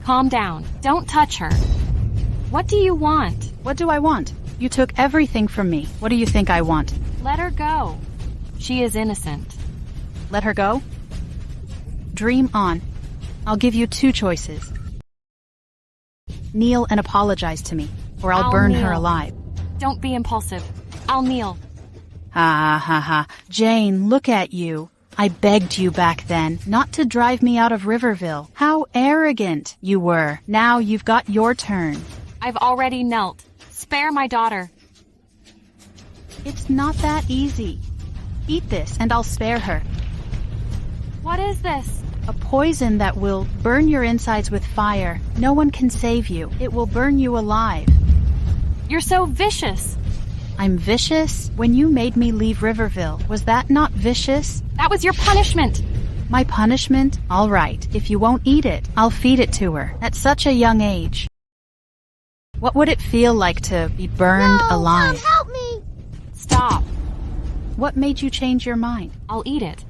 Calm down. Don't touch her. What do you want? What do I want? You took everything from me. What do you think I want? Let her go. She is innocent. Let her go? Dream on. I'll give you 2 choices. Kneel and apologize to me, or I'll burn her alive. Don't be impulsive. I'll kneel. Ha ha ha. Jane, look at you. I begged you back then not to drive me out of Riverville. How arrogant you were. Now you've got your turn. I've already knelt. Spare my daughter. It's not that easy. Eat this and I'll spare her. What is this? A poison that will burn your insides with fire. No one can save you. It will burn you alive. You're so vicious. I'm vicious? When you made me leave Riverville, was that not vicious? That was your punishment. My punishment? All right. If you won't eat it, I'll feed it to her. At such a young age. What would it feel like to be burned alive? Mom, help me! Stop. What made you change your mind? I'll eat it.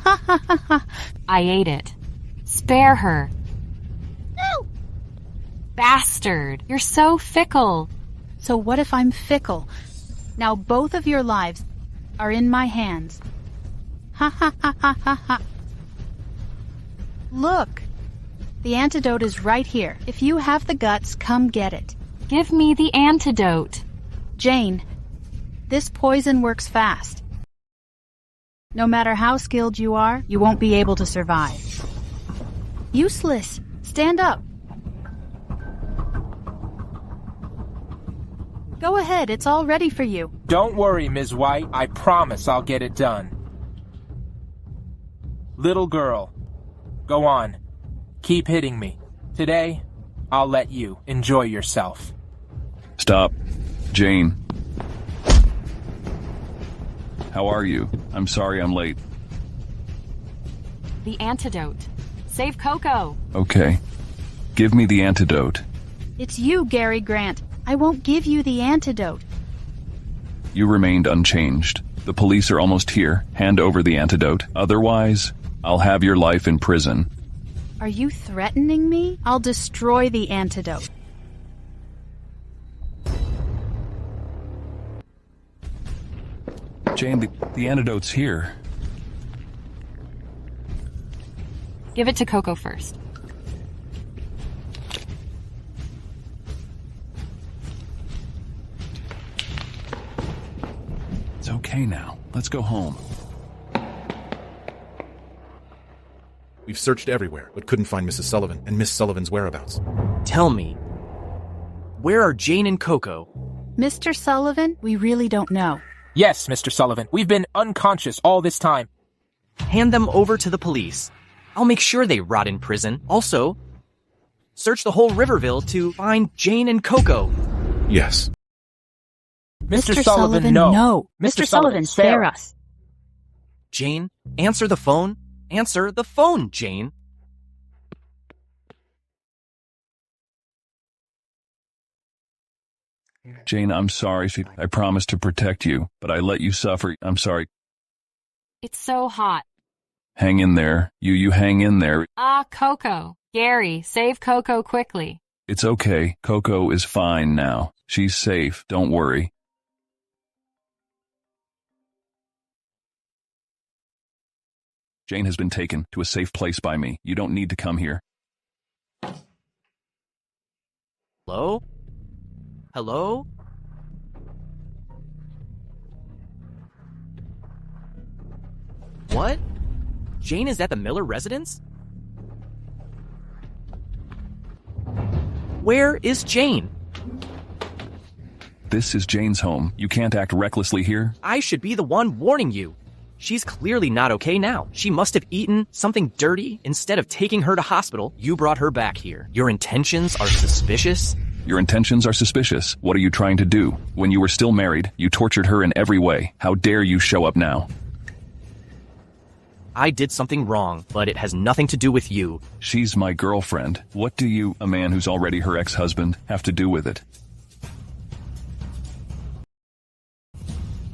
Ha ha ha ha. I ate it. Spare her. No! Bastard. You're so fickle. So what if I'm fickle? Now both of your lives are in my hands. Ha ha ha ha ha ha. Look. The antidote is right here. If you have the guts, come get it. Give me the antidote. Jane, this poison works fast. No matter how skilled you are, you won't be able to survive. Useless. Stand up. Go ahead, it's all ready for you. Don't worry, Ms. White. I promise I'll get it done. Little girl, go on. Keep hitting me. Today, I'll let you enjoy yourself. Stop. Jane. How are you? I'm sorry I'm late. The antidote. Save Coco. Okay. Give me the antidote. It's you, Gary Grant. I won't give you the antidote. You remained unchanged. The police are almost here. Hand over the antidote. Otherwise, I'll have your life in prison. Are you threatening me? I'll destroy the antidote. Jane, the antidote's here. Give it to Coco first. It's okay now. Let's go home. We've searched everywhere, but couldn't find Mrs. Sullivan and Miss Sullivan's whereabouts. Tell me, where are Jane and Coco? Mr. Sullivan, we really don't know. Yes, Mr. Sullivan. We've been unconscious all this time. Hand them over to the police. I'll make sure they rot in prison. Also, search the whole Riverville to find Jane and Coco. Yes. Mr. Sullivan, no. Mr. Sullivan, spare us. Jane, answer the phone. Answer the phone, Jane. Jane, I'm sorry. I promised to protect you, but I let you suffer. I'm sorry. It's so hot. Hang in there. You hang in there. Coco. Gary, save Coco quickly. It's okay. Coco is fine now. She's safe. Don't worry. Jane has been taken to a safe place by me. You don't need to come here. Hello? Hello? What? Jane is at the Miller residence? Where is Jane? This is Jane's home. You can't act recklessly here. I should be the one warning you. She's clearly not okay now. She must have eaten something dirty. Instead of taking her to hospital, you brought her back here. Your intentions are suspicious. Your intentions are suspicious. What are you trying to do? When you were still married, you tortured her in every way. How dare you show up now? I did something wrong, but it has nothing to do with you. She's my girlfriend. What do you, a man who's already her ex-husband, have to do with it?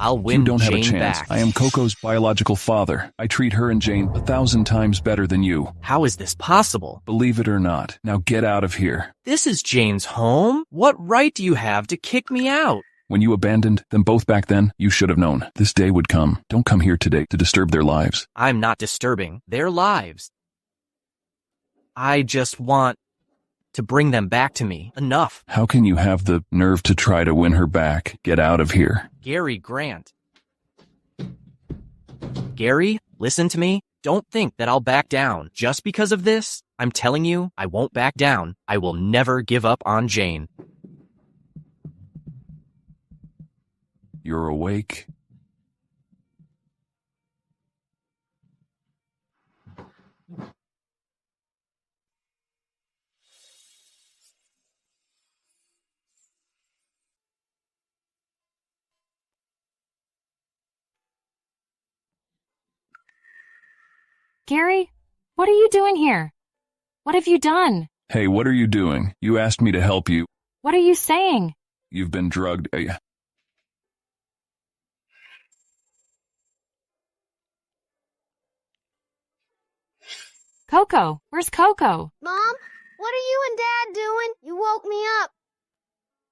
I'll win You don't have a Jane chance. back. I am Coco's biological father. I treat her and Jane 1,000 times better than you. How is this possible? Believe it or not. Now get out of here. This is Jane's home. What right do you have to kick me out? When you abandoned them both back then, you should have known. This day would come. Don't come here today to disturb their lives. I'm not disturbing their lives. I just want to bring them back to me. Enough. How can you have the nerve to try to win her back? Get out of here. Gary Grant. Gary, listen to me. Don't think that I'll back down. Just because of this, I'm telling you, I won't back down. I will never give up on Jane. You're awake? Gary, what are you doing here? What have you done? Hey, what are you doing? You asked me to help you. What are you saying? You've been drugged. Coco, where's Coco? Mom, what are you and Dad doing? You woke me up.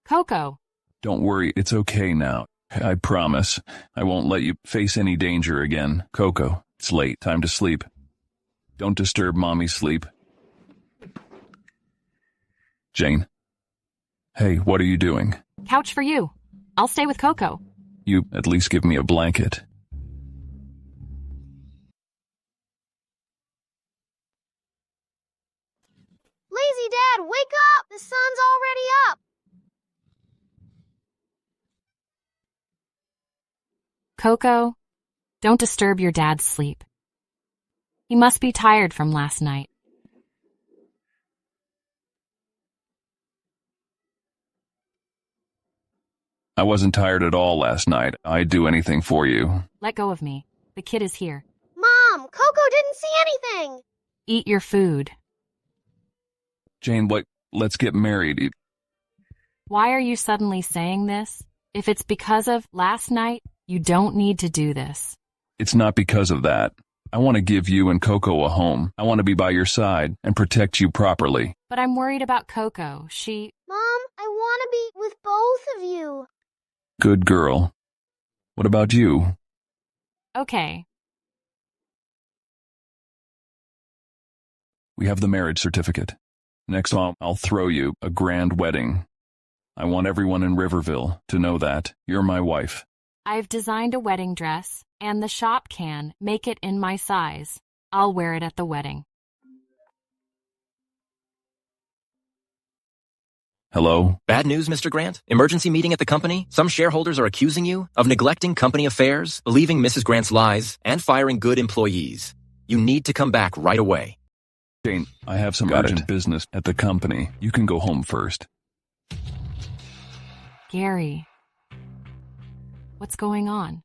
Coco. Don't worry, it's okay now. I promise. I won't let you face any danger again. Coco, it's late. Time to sleep. Don't disturb Mommy's sleep. Jane. Hey, what are you doing? Couch for you. I'll stay with Coco. You at least give me a blanket. Lazy Dad, wake up! The sun's already up! Coco, don't disturb your dad's sleep. He must be tired from last night. I wasn't tired at all last night. I'd do anything for you. Let go of me. The kid is here. Mom, Coco didn't see anything! Eat your food. Jane, let's get married. Why are you suddenly saying this? If it's because of last night, you don't need to do this. It's not because of that. I want to give you and Coco a home. I want to be by your side and protect you properly. But I'm worried about Coco. Mom, I want to be with both of you. Good girl. What about you? Okay. We have the marriage certificate. Next time, I'll throw you a grand wedding. I want everyone in Riverville to know that you're my wife. I've designed a wedding dress, and the shop can make it in my size. I'll wear it at the wedding. Hello? Bad news, Mr. Grant? Emergency meeting at the company? Some shareholders are accusing you of neglecting company affairs, believing Mrs. Grant's lies, and firing good employees. You need to come back right away. Jane, I have some urgent business at the company. You can go home first. Gary. What's going on?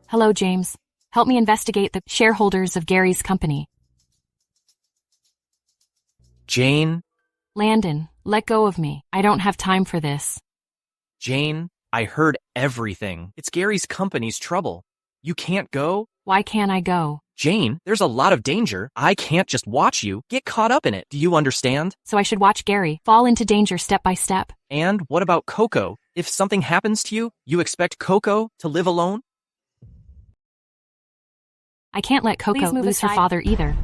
Hello, James. Help me investigate the shareholders of Gary's company. Jane? Landon, let go of me. I don't have time for this. Jane, I heard everything. It's Gary's company's trouble. You can't go? Why can't I go? Jane, there's a lot of danger. I can't just watch you get caught up in it. Do you understand? So I should watch Gary fall into danger step by step. And what about Coco? If something happens to you, you expect Coco to live alone? I can't let Coco lose her father either.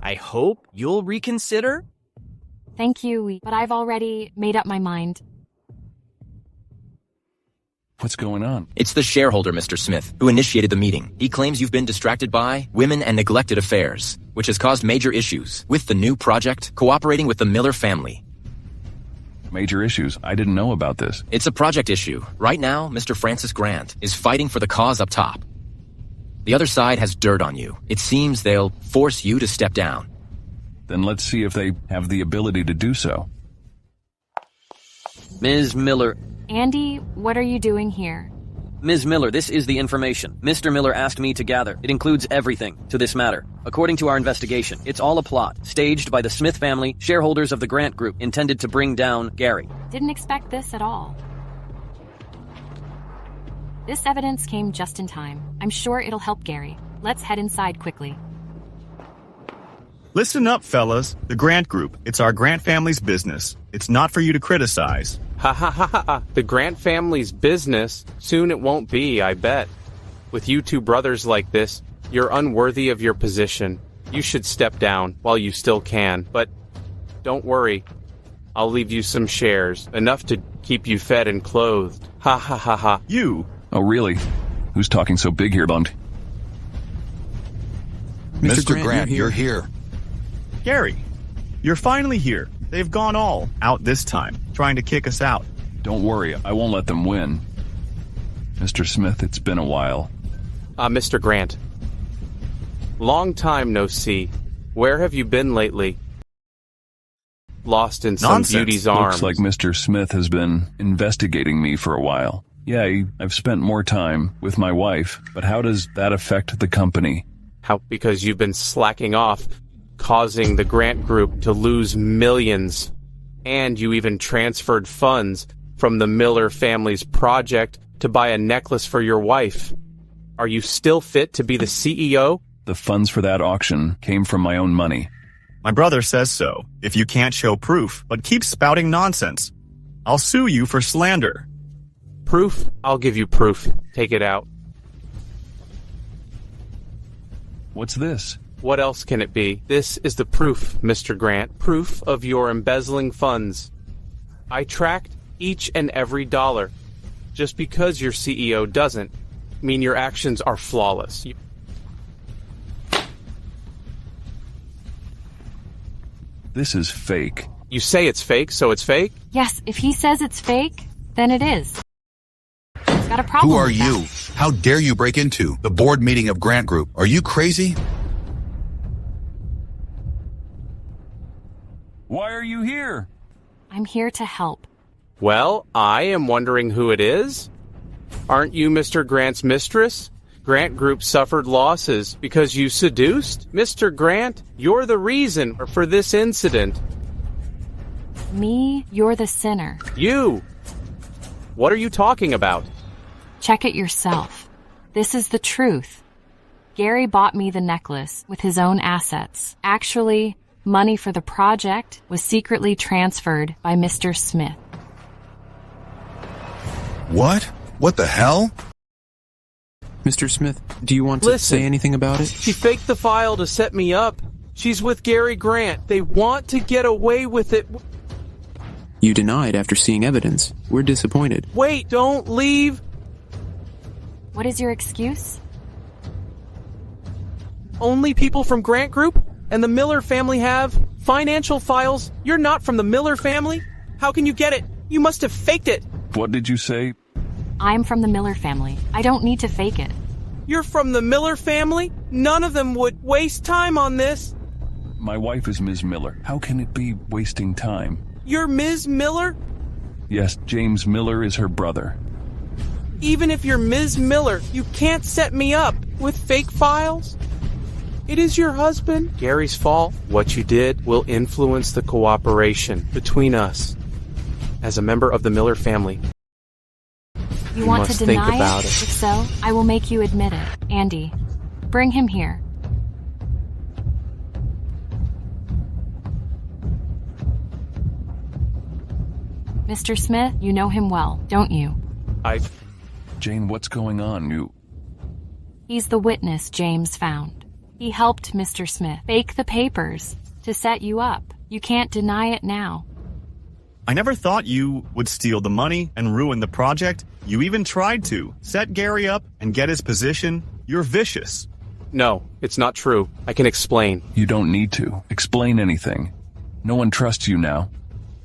I hope you'll reconsider. Thank you, but I've already made up my mind. What's going on? It's the shareholder, Mr. Smith, who initiated the meeting. He claims you've been distracted by women and neglected affairs, which has caused major issues with the new project cooperating with the Miller family. Major issues? I didn't know about this. It's a project issue. Right now, Mr. Francis Grant is fighting for the cause up top. The other side has dirt on you. It seems they'll force you to step down. Then let's see if they have the ability to do so. Ms. Miller. Andy, what are you doing here? Ms. Miller, this is the information Mr. Miller asked me to gather. It includes everything to this matter. According to our investigation, it's all a plot, staged by the Smith family, shareholders of the Grant Group, intended to bring down Gary. Didn't expect this at all. This evidence came just in time. I'm sure it'll help Gary. Let's head inside quickly. Listen up, fellas. The Grant Group. It's our Grant family's business. It's not for you to criticize. Ha ha ha ha. The Grant family's business? Soon it won't be, I bet. With you two brothers like this, you're unworthy of your position. You should step down while you still can. But don't worry. I'll leave you some shares, enough to keep you fed and clothed. Ha ha ha ha. You? Oh, really? Who's talking so big here, Bunt? Mr. Grant, you're here. Gary, you're finally here. They've gone all out this time, trying to kick us out. Don't worry, I won't let them win. Mr. Smith, it's been a while. Mr. Grant. Long time no see. Where have you been lately? Lost in some beauty's arms. Looks like Mr. Smith has been investigating me for a while. Yeah, I've spent more time with my wife, but how does that affect the company? How? Because you've been slacking off, causing the Grant Group to lose millions. And you even transferred funds from the Miller family's project to buy a necklace for your wife. Are you still fit to be the CEO? The funds for that auction came from my own money. My brother says so, if you can't show proof, but keep spouting nonsense. I'll sue you for slander. Proof? I'll give you proof. Take it out. What's this? What else can it be? This is the proof, Mr. Grant. Proof of your embezzling funds. I tracked each and every dollar. Just because your CEO doesn't mean your actions are flawless. This is fake. You say it's fake, so it's fake? Yes, if he says it's fake, then it is. He's got a problem. Who are you? How dare you break into the board meeting of Grant Group? Are you crazy? Why are you here? I'm here to help. Well, I am wondering who it is. Aren't you Mr. Grant's mistress? Grant Group suffered losses because you seduced? Mr. Grant, you're the reason for this incident. Me? You're the sinner. You! What are you talking about? Check it yourself. This is the truth. Gary bought me the necklace with his own assets. Actually, money for the project was secretly transferred by Mr. Smith. What? What the hell? Mr. Smith, do you want to say anything about it? She faked the file to set me up. She's with Gary Grant. They want to get away with it. You denied after seeing evidence. We're disappointed. Wait, don't leave. What is your excuse? Only people from Grant Group and the Miller family have financial files. You're not from the Miller family. How can you get it? You must have faked it. What did you say? I'm from the Miller family. I don't need to fake it. You're from the Miller family? None of them would waste time on this. My wife is Ms. Miller. How can it be wasting time? You're Ms. Miller? Yes, James Miller is her brother. Even if you're Ms. Miller, you can't set me up with fake files. It is your husband. Gary's fault. What you did will influence the cooperation between us. As a member of the Miller family, You want must to deny think about it? it. If so, I will make you admit it. Andy, bring him here. Mr. Smith, you know him well, don't you? Jane, what's going on? He's the witness James found. He helped Mr. Smith fake the papers to set you up. You can't deny it now. I never thought you would steal the money and ruin the project. You even tried to set Gary up and get his position. You're vicious. No, it's not true. I can explain. You don't need to explain anything. No one trusts you now.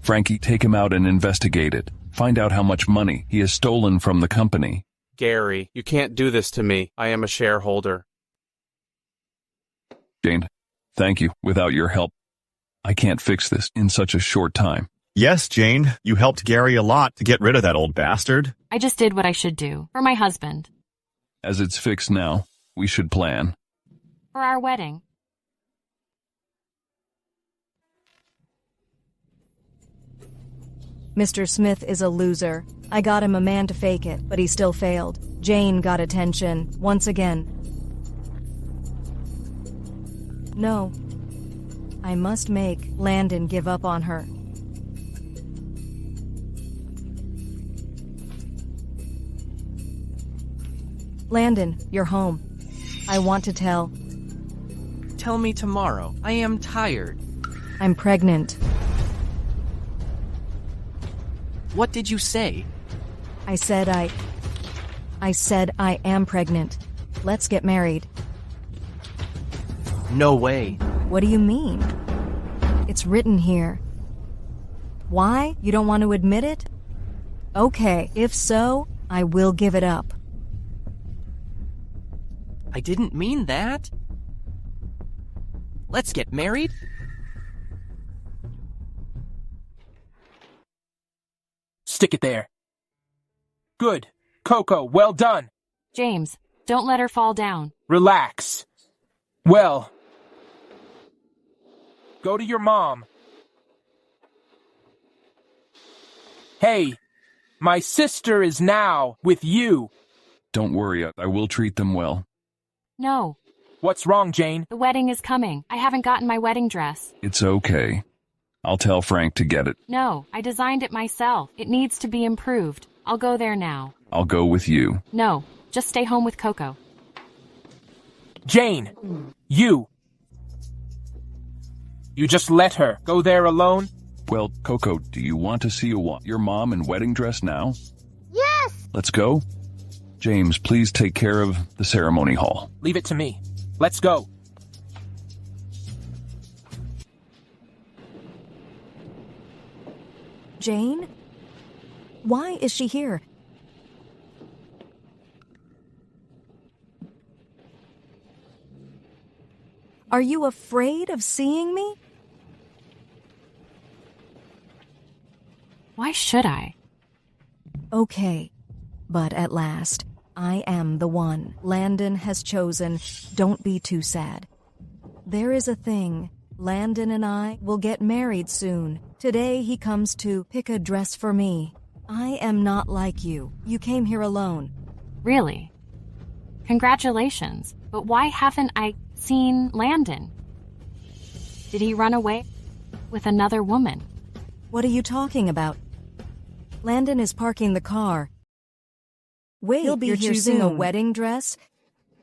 Frankie, take him out and investigate it. Find out how much money he has stolen from the company. Gary, you can't do this to me. I am a shareholder. Jane, thank you. Without your help, I can't fix this in such a short time. Yes, Jane, you helped Gary a lot to get rid of that old bastard. I just did what I should do. For my husband. As it's fixed now, we should plan. For our wedding. Mr. Smith is a loser. I got him a man to fake it, but he still failed. Jane got attention, once again. No. I must make Landon give up on her. Landon, you're home. I want to tell. Tell me tomorrow. I am tired. I'm pregnant. What did you say? I said I am pregnant. Let's get married. No way. What do you mean? It's written here. Why? You don't want to admit it? Okay, if so, I will give it up. I didn't mean that. Let's get married? Stick it there. Good. Coco, well done. James, don't let her fall down. Relax. Well, go to your mom. Hey, my sister is now with you. Don't worry, I will treat them well. No. What's wrong, Jane? The wedding is coming. I haven't gotten my wedding dress. It's okay. I'll tell Frank to get it. No, I designed it myself. It needs to be improved. I'll go there now. I'll go with you. No, just stay home with Coco. Jane, you just let her go there alone? Well, Coco, do you want to see your mom in wedding dress now? Yes! Let's go. James, please take care of the ceremony hall. Leave it to me. Let's go. Jane? Why is she here? Are you afraid of seeing me? Why should I? Okay, but at last, I am the one Landon has chosen. Don't be too sad. There is a thing. Landon and I will get married soon. Today he comes to pick a dress for me. I am not like you. You came here alone. Really? Congratulations. But why haven't I seen Landon? Did he run away with another woman? What are you talking about? Landon is parking the car. Wait, he'll be you're here choosing soon. A wedding dress?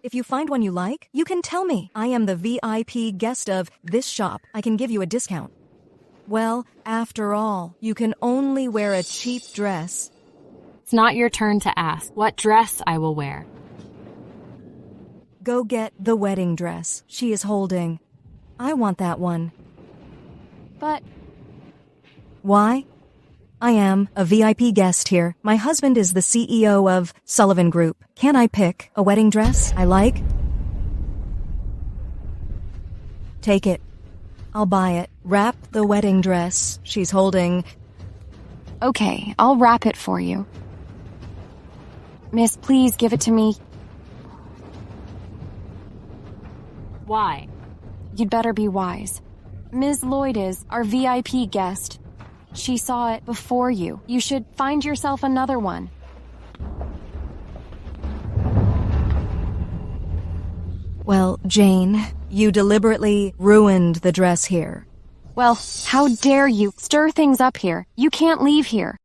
If you find one you like, you can tell me. I am the VIP guest of this shop. I can give you a discount. Well, after all, you can only wear a cheap dress. It's not your turn to ask what dress I will wear. Go get the wedding dress she is holding. I want that one. But... Why? I am a VIP guest here. My husband is the CEO of Sullivan Group. Can I pick a wedding dress I like? Take it. I'll buy it. Wrap the wedding dress she's holding. Okay, I'll wrap it for you. Miss, please give it to me. Why? You'd better be wise. Ms. Lloyd is our VIP guest. She saw it before you. You should find yourself another one. Well, Jane, you deliberately ruined the dress here. Well, how dare you stir things up here? You can't leave here.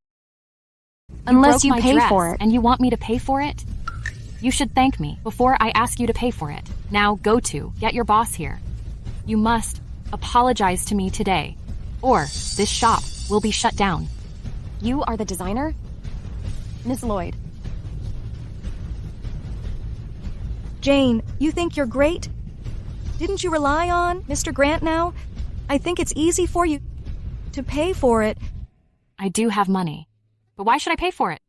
Unless you pay for it. And you want me to pay for it? You should thank me before I ask you to pay for it. Now get your boss here. You must apologize to me today, or this shop will be shut down. You are the designer? Ms. Lloyd. Jane, you think you're great? Didn't you rely on Mr. Grant now? I think it's easy for you to pay for it. I do have money, but why should I pay for it?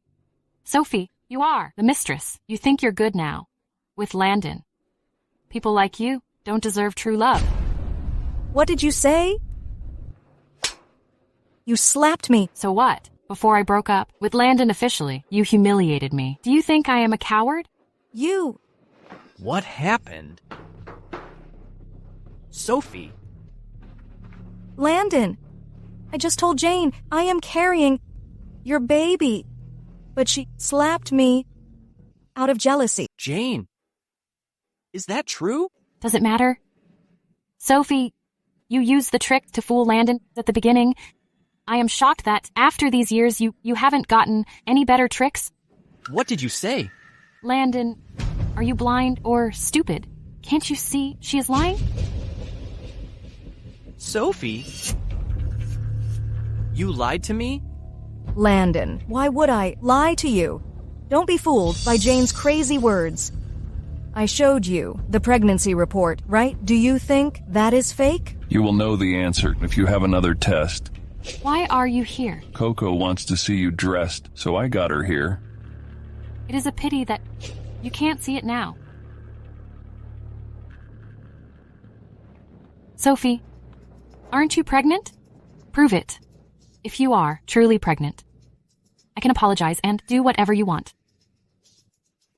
Sophie, you are the mistress. You think you're good now. With Landon. People like you don't deserve true love. What did you say? You slapped me. So what? Before I broke up with Landon officially, you humiliated me. Do you think I am a coward? You... What happened? Sophie. Landon. I just told Jane I am carrying your baby. But she slapped me out of jealousy. Jane. Is that true? Does it matter? Sophie, you used the trick to fool Landon at the beginning. I am shocked that after these years you haven't gotten any better tricks. What did you say? Landon, are you blind or stupid? Can't you see she is lying? Sophie? You lied to me? Landon, why would I lie to you? Don't be fooled by Jane's crazy words. I showed you the pregnancy report, right? Do you think that is fake? You will know the answer if you have another test. Why are you here? Coco wants to see you dressed, so I got her here. It is a pity that you can't see it now. Sophie, aren't you pregnant? Prove it. If you are truly pregnant, I can apologize and do whatever you want.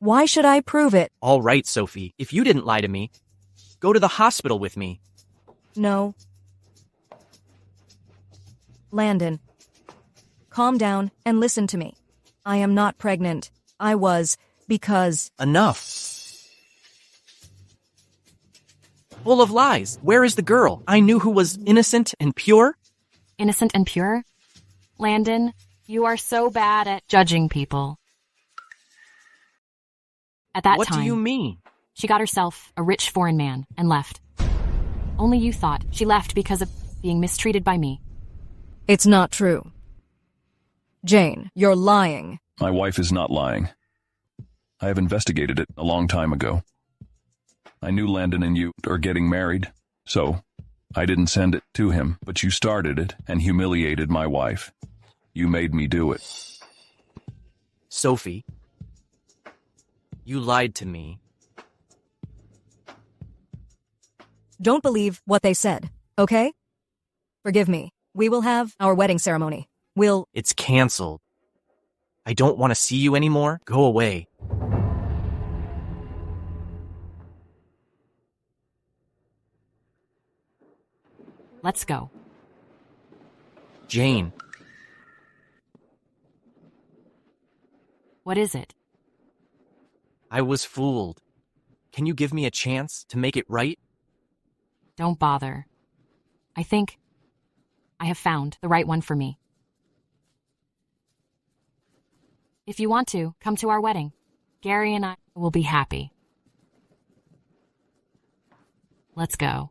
Why should I prove it? All right, Sophie. If you didn't lie to me, go to the hospital with me. No. Landon, calm down and listen to me. I am not pregnant. I was, because... Enough. Full of lies. Where is the girl I knew who was innocent and pure? Innocent and pure? Landon, you are so bad at judging people. At that What time, do you mean? She got herself a rich foreign man and left. Only you thought she left because of being mistreated by me. It's not true. Jane, you're lying. My wife is not lying. I have investigated it a long time ago. I knew Landon and you are getting married, so I didn't send it to him, but you started it and humiliated my wife. You made me do it. Sophie, you lied to me. Don't believe what they said, okay? Forgive me. We will have our wedding ceremony. It's canceled. I don't want to see you anymore. Go away. Let's go. Jane. What is it? I was fooled. Can you give me a chance to make it right? Don't bother. I think I have found the right one for me. If you want to, come to our wedding. Gary and I will be happy. Let's go.